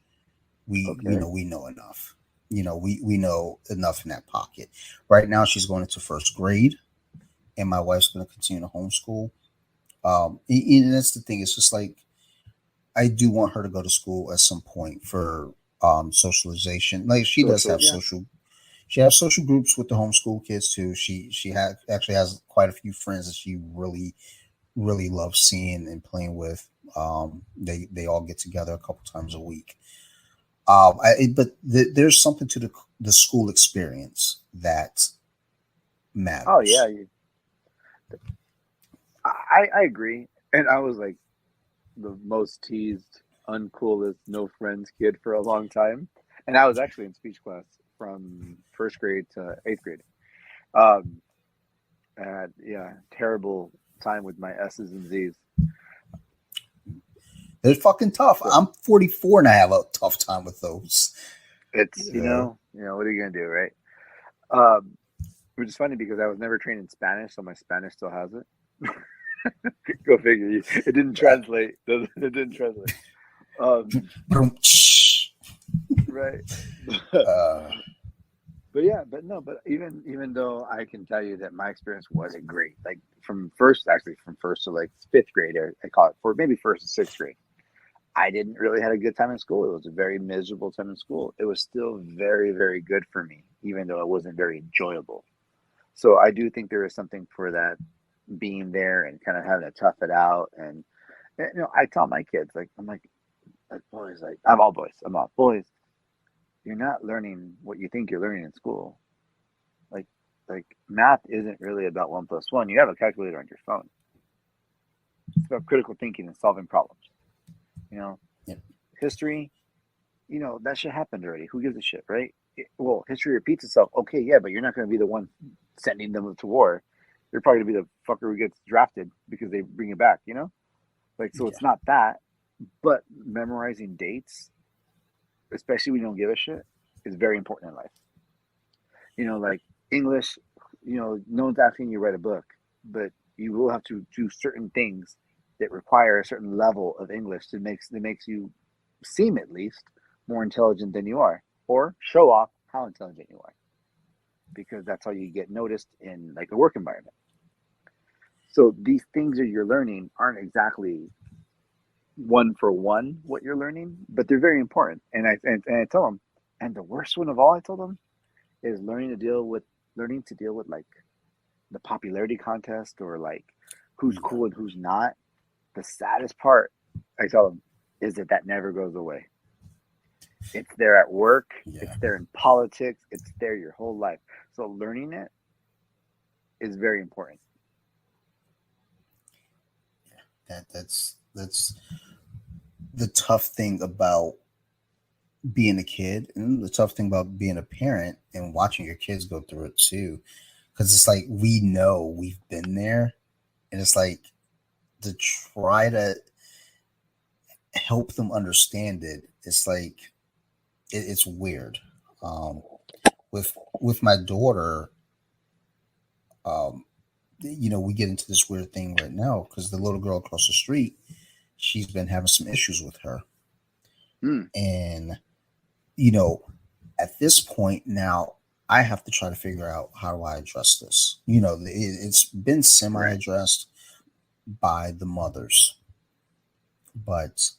Okay. we know enough. We know enough in that pocket. Right now, she's going into first grade, and my wife's going to continue to homeschool. And that's the thing. It's just like I do want her to go to school at some point for socialization. Like she does Social. have Yeah. social. She has social groups with the homeschool kids too. Actually has quite a few friends that she really really loves seeing and playing with. They all get together a couple times a week. There's something to the school experience that Oh yeah. matters. I agree. And I was like the most teased, uncoolest, no friends kid for a long time. And I was actually in speech class from first grade to eighth grade. Um, I had, yeah, terrible time with my S's and Z's. They're fucking tough. So I'm 44 and I have a tough time with those. it's, You know, what are you gonna do, right? Um, which is funny because I was never trained in Spanish, so my Spanish still has it. Go figure. It didn't that, translate. It didn't translate. Um, right. uh, But yeah, but no, but even though I can tell you that my experience wasn't great, like from first to like fifth grade, I call it, for maybe first to sixth grade, I didn't really had a good time in school. It was a very miserable time in school. It was still very, very good for me, even though it wasn't very enjoyable. So I do think there is something for that, being there and kind of having to tough it out. And I tell my kids, like, I'm like boys, like, I'm all boys. I'm all boys. You're not learning what you think you're learning in school. Like like math isn't really about 1 plus 1. You have a calculator on your phone. It's about critical thinking and solving problems. You know, yeah, history, that shit happened already. Who gives a shit, right? Well, history repeats itself. Okay, yeah, but you're not going to be the one sending them to war. You're probably going to be the fucker who gets drafted because they bring it back. Like, so yeah, it's not that, but memorizing dates, especially when you don't give a shit, is very important in life. Like English, no one's asking you to write a book, but you will have to do certain things, that require a certain level of English that makes you seem at least more intelligent than you are, or show off how intelligent you are, because that's how you get noticed in like a work environment. So these things that you're learning aren't exactly one for one what you're learning, but they're very important. And I tell them, and the worst one of all, I told them, is learning to deal with like the popularity contest or like who's Yeah. cool and who's not. The saddest part, I tell them, is that never goes away. It's there at work, Yeah. it's there in politics, it's there your whole life. So learning it is very important. That's the tough thing about being a kid, and the tough thing about being a parent and watching your kids go through it too, because it's like we know we've been there, and it's like to try to help them understand it. It's like it's weird. Um, with my daughter, um, we get into this weird thing right now because the little girl across the street, she's been having some issues with her, Mm, and you know, at this point now, I have to try to figure out how do I address this. It's been semi right. addressed by the mothers, but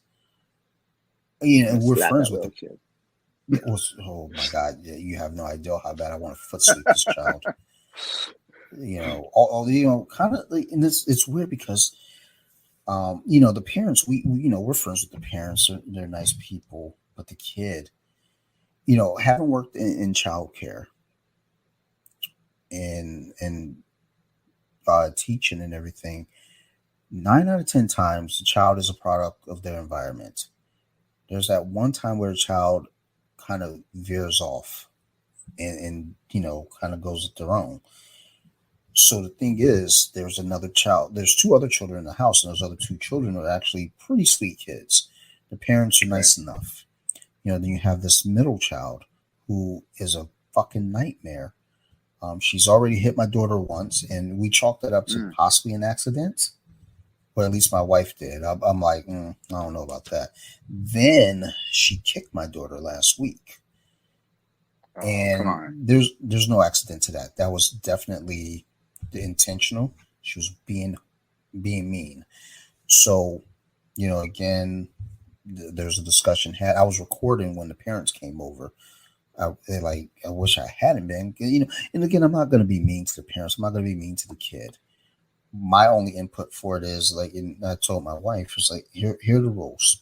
I'm gonna we're slap friends that with little the. kid. Oh my God! Yeah, you have no idea how bad I want to foot sleep this child. Kind of like, and it's weird because, the parents, we're friends with the parents. They're nice people, but the kid, having worked in childcare and teaching and everything, 9 out of 10 times the child is a product of their environment. There's that one time where a child kind of veers off and kind of goes at their own. So the thing is, there's two other children in the house, and those other two children are actually pretty sweet kids. The parents are Right. nice enough. Then you have this middle child who is a fucking nightmare. She's already hit my daughter once, and we chalked that up to Mm. possibly an accident, or at least my wife did. I'm like, I don't know about that. Then she kicked my daughter last week, Oh, come and on. there's no accident to that. That was definitely intentional. She was being mean. So, again, there's a discussion had. I was recording when the parents came over. I wish I hadn't been. And again, I'm not going to be mean to the parents. I'm not going to be mean to the kid. My only input for it is like, and I told my wife, it's like, here are the rules.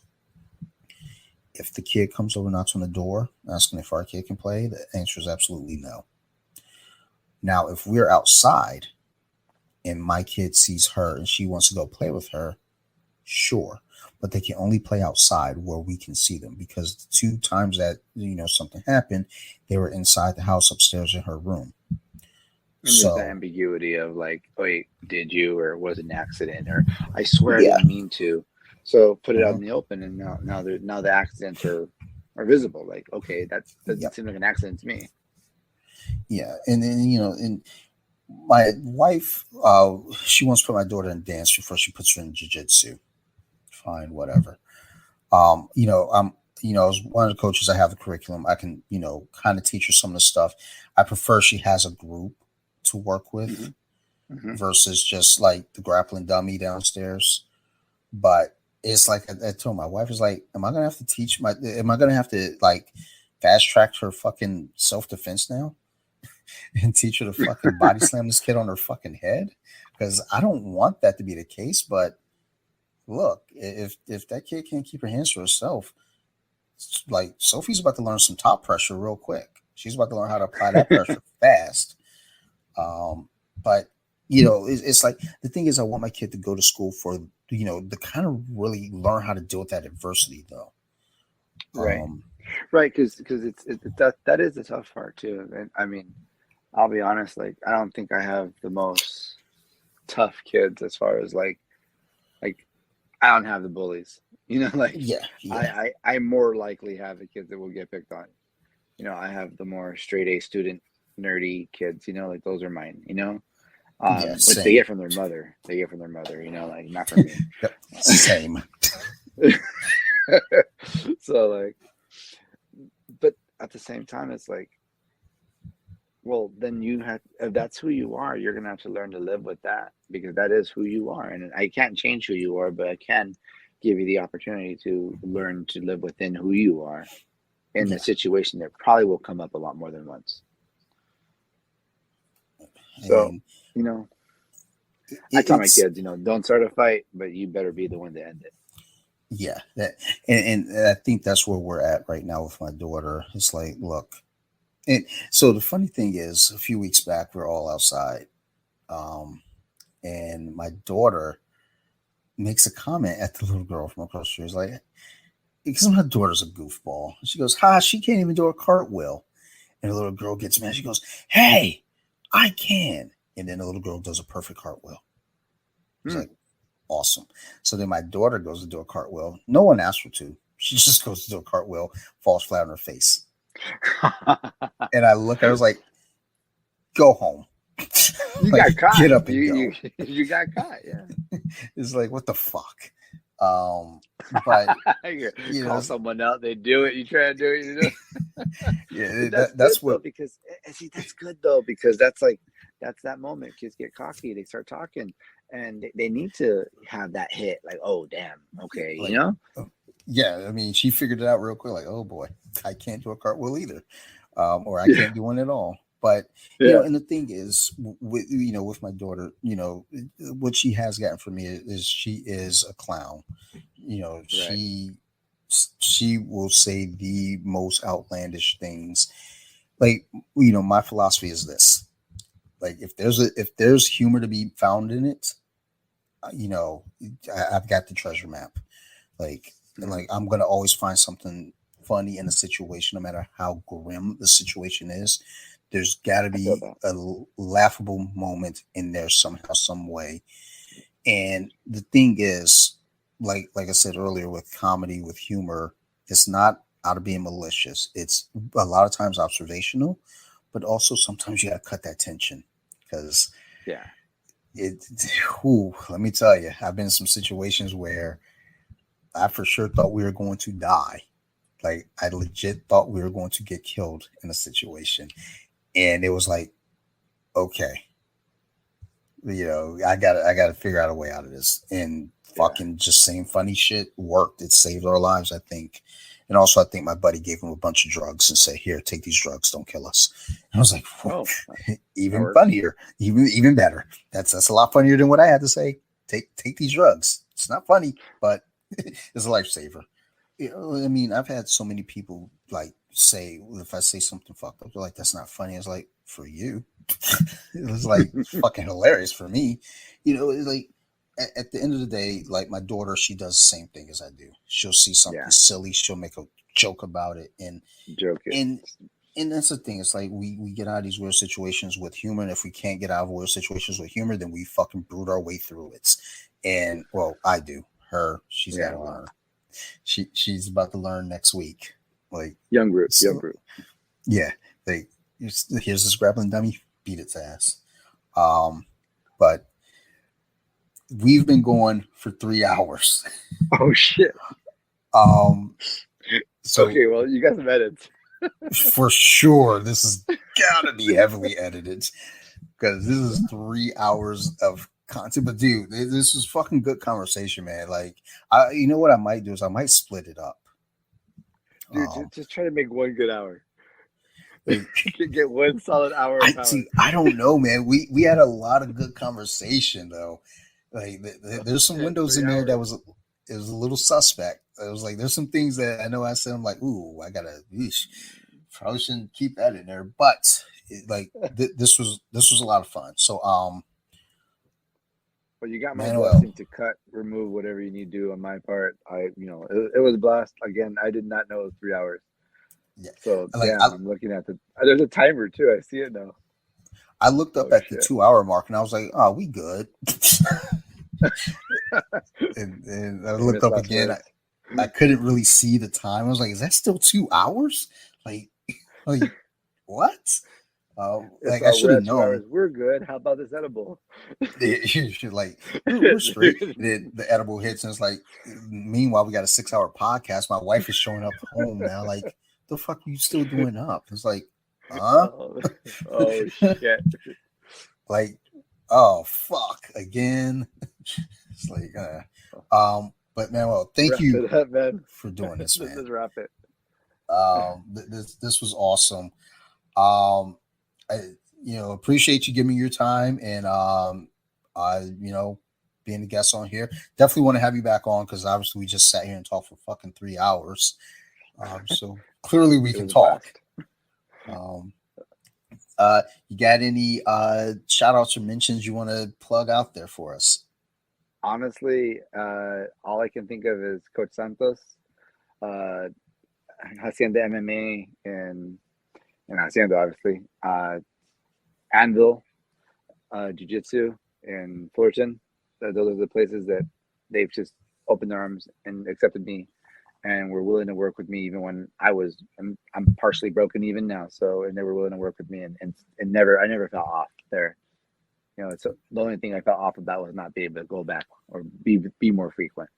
If the kid comes over, knocks on the door, asking if our kid can play, the answer is absolutely no. Now, if we're outside and my kid sees her and she wants to go play with her, sure. But they can only play outside where we can see them, because the two times that something happened, they were inside the house upstairs in her room. And there's that So ambiguity of like, wait, did you, or was it an accident, or I swear I yeah, didn't mean to. So put it out uh in the open, and now the accidents are visible. Like, okay, that yeah, doesn't seem like an accident to me. yeah, and then and my wife, she wants to put my daughter in dance before she puts her in jiu-jitsu. Fine, whatever. I'm as one of the coaches, I have the curriculum. I can kind of teach her some of the stuff. I prefer she has a group to work with Hmm. Hmm. versus just like the grappling dummy downstairs. But it's like I told my wife, is like, am I gonna have to am I gonna have to like fast track her fucking self defense now and teach her to fucking body slam this kid on her fucking head? Because I don't want that to be the case. But look, if that kid can't keep her hands to herself, like Sophie's about to learn some top pressure real quick. She's about to learn how to apply that pressure fast. But it's like the thing is, I want my kid to go to school for to kind of really learn how to deal with that adversity, though. Right, Um, right, because that is the tough part too. And I mean, I'll be honest, like I don't think I have the most tough kids as far as like I don't have the bullies. Like yeah, yeah, I more likely have the kids that will get picked on. I have the more straight A student, nerdy kids. Like those are mine. Yeah, Which they same. get from their mother. They get from their mother, like not from me. Yep, same. So like, but at the same time, it's like, well, then you have, if that's who you are, you're gonna have to learn to live with that because that is who you are, and I can't change who you are, but I can give you the opportunity to learn to live within who you are in a Yeah, situation that probably will come up a lot more than once. So, and you know, I tell my it's kids, don't start a fight, but you better be the one to end it. yeah that, and I think that's where we're at right now with my daughter. It's like, look, and so the funny thing is, a few weeks back, we're all outside, um, and my daughter makes a comment at the little girl from across the street. It's like, because my daughter's a goofball. She goes, "Ha, she can't even do a cartwheel." And the little girl gets mad. She goes, "Hey, I can." And then the little girl does a perfect cartwheel. It's Hmm. like, awesome. So then my daughter goes to do a cartwheel. No one asked her to. She just goes to do a cartwheel, falls flat on her face. And I look, I was like, go home. You Like, got caught. get up and You go. you you got caught. Yeah. It's like, what the fuck? But, You you know, call someone out, they do it. You try to do it. yeah, But that's good that's though what, because see that's good though because that's like that's that moment. Kids get cocky. They start talking, and they need to have that hit. Like, oh damn, okay, like, yeah, I mean, she figured it out real quick. Like, oh boy, I can't do a cartwheel either, or I Yeah, can't do one at all. But yeah, and the thing is, with with my daughter, what she has gotten from me is she is a clown. right. She will say the most outlandish things. Like, my philosophy is this: like, if there's humor to be found in it, I've got the treasure map. Like, Hmm. I'm gonna always find something funny in a situation, no matter how grim the situation is. There's got to I feel be that. a laughable moment in there somehow, some way. And the thing is, like I said earlier, with comedy, with humor, it's not out of being malicious. It's a lot of times observational, but also sometimes you got to cut that tension because Yeah. it. Whew, let me tell you, I've been in some situations where I for sure thought we were going to die. Like, I legit thought we were going to get killed in a situation, and it was like, okay, I gotta figure out a way out of this. And Yeah. fucking just saying funny shit worked. It saved our lives, I think. And also, I think my buddy gave him a bunch of drugs and said, "Here, take these drugs. Don't kill us." And I was like, Oh, that even works. funnier, even better. That's a lot funnier than what I had to say. Take these drugs. It's not funny, but it's a lifesaver. I mean, I've had so many people like say, if I say something fucked up, they're like, "That's not funny." It's like, for you, it was like fucking hilarious for me. It's like, at the end of the day, like my daughter, she does the same thing as I do. She'll see something Yeah. silly, she'll make a joke about it, Joke it. and and that's the thing. It's like we get out of these weird situations with humor, and if we can't get out of weird situations with humor, then we fucking brood our way through it. And well, I do. Her, she's got Yeah. to Wow. learn. She's about to learn next week. Like, Young group. Young so, group. yeah, like, here's this grappling dummy, beat its ass. Um, but we've been going for 3 hours. Oh shit. Um, so Okay. Well, you got some edits. for sure, this is gotta be heavily edited because this is 3 hours of content. But dude, this is fucking good conversation, man. Like, you know what I might do is I might split it up. Dude, Um, just try to make one good hour. like, Get one solid hour of I power. see. I don't know, man. We had a lot of good conversation though. Like, Oh, there's some shit, windows in there that 3 hours. was, it was a little suspect. It was like, there's some things that I know I said, I'm like, ooh, I gotta, eesh, probably shouldn't keep that in there. But this was a lot of fun. So, But you got my Manuel, blessing to cut, remove whatever you need to do on my part. It was a blast. Again, I did not know it was 3 hours. yeah, So like, damn, I'm looking at the. There's a timer too. I see it now. I looked up Oh at the shit. 2 hour mark and I was like, oh, we good. And I Famous looked up last again. words. I couldn't really see the time. I was like, is that still 2 hours? Like, like what? It's I our should have rest 2 known. hours. We're good. How about this edible? You should like we're straight. The edible hits, and it's like. Meanwhile, we got a 6-hour podcast. My wife is showing up home now. Like, the fuck are you still doing up? It's like, huh? Oh, oh shit. Like, oh fuck again. It's like, but Manuel, thank Wrap you it up, man. for doing this, Let's man. just wrap it. This was awesome. I appreciate you giving me your time and being a guest on here. Definitely want to have you back on because obviously we just sat here and talked for fucking 3 hours. So clearly we It can was a talk. blast. You got any shout outs or mentions you want to plug out there for us? Honestly, all I can think of is Coach Santos, Hacienda MMA, and Hacienda, obviously, Anvil, Jiu Jitsu, and Fullerton. Those are the places that they've just opened their arms and accepted me, and were willing to work with me even when I'm partially broken even now. So, and they were willing to work with me, and I never felt off there. So the only thing I felt off about was not being able to go back or be more frequent.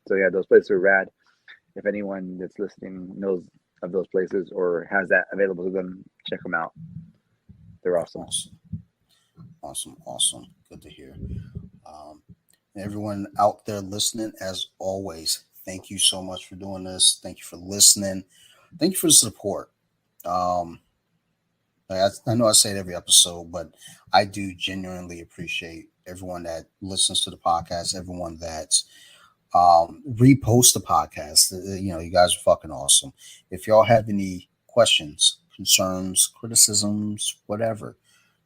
So yeah, those places are rad. If anyone that's listening knows of those places or has that available to them, check them out. They're awesome. Awesome. Good to hear. And everyone out there listening, as always, thank you so much for doing this. Thank you for listening. Thank you for the support. I know I say it every episode, but I do genuinely appreciate everyone that listens to the podcast, everyone that repost the podcast. You guys are fucking awesome. If y'all have any questions, concerns, criticisms, whatever,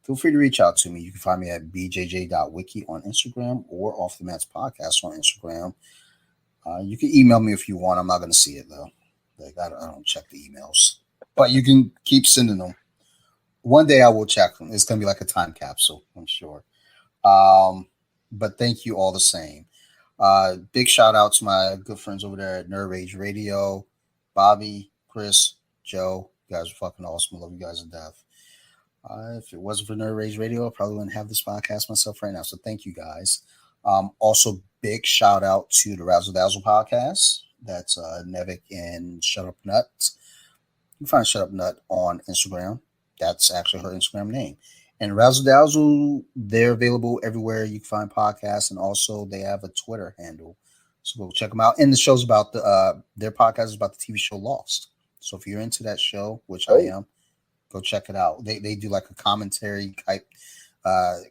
feel free to reach out to me. You can find me at bjj.wiki on Instagram or Off the Mats Podcast on Instagram. You can email me if you want. I'm not going to see it though. Like I don't check the emails, but you can keep sending them. One day I will check them. It's going to be like a time capsule, I'm sure. But thank you all the same. Big shout out to my good friends over there at Nerd Rage Radio, Bobby, Chris, Joe. You guys are fucking awesome. I love you guys to death. If it wasn't for Nerd Rage Radio, I probably wouldn't have this podcast myself right now. So thank you guys. Also, big shout out to the Razzle Dazzle podcast. That's Nevik and Shut Up Nut. You can find Shut Up Nut on Instagram. That's actually her Instagram name. And Razzle Dazzle, they're available everywhere you can find podcasts, and also they have a Twitter handle. So go check them out. And the show's about their podcast is about the TV show Lost. So if you're into that show, which I am, go check it out. They do like a commentary type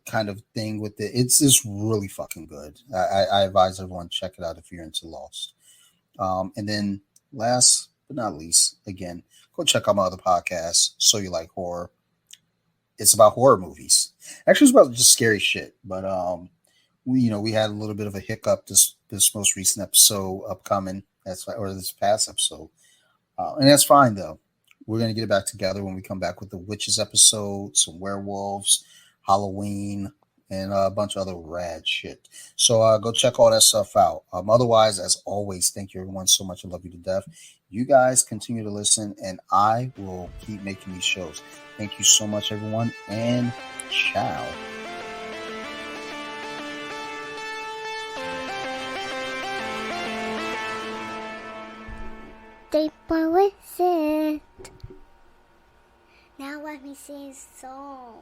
kind of thing with it. It's just really fucking good. I advise everyone to check it out if you're into Lost. And then last but not least, again, go check out my other podcast, So You Like Horror. It's about horror movies. Actually, it's about just scary shit. But we had a little bit of a hiccup this most recent episode upcoming. Or this past episode, and that's fine though. We're gonna get it back together when we come back with the witches episode, some werewolves, Halloween, and a bunch of other rad shit. So go check all that stuff out. Otherwise, as always, thank you everyone so much. I love you to death. You guys continue to listen, and I will keep making these shows. Thank you so much, everyone, and ciao. They were with it. Now let me sing a song.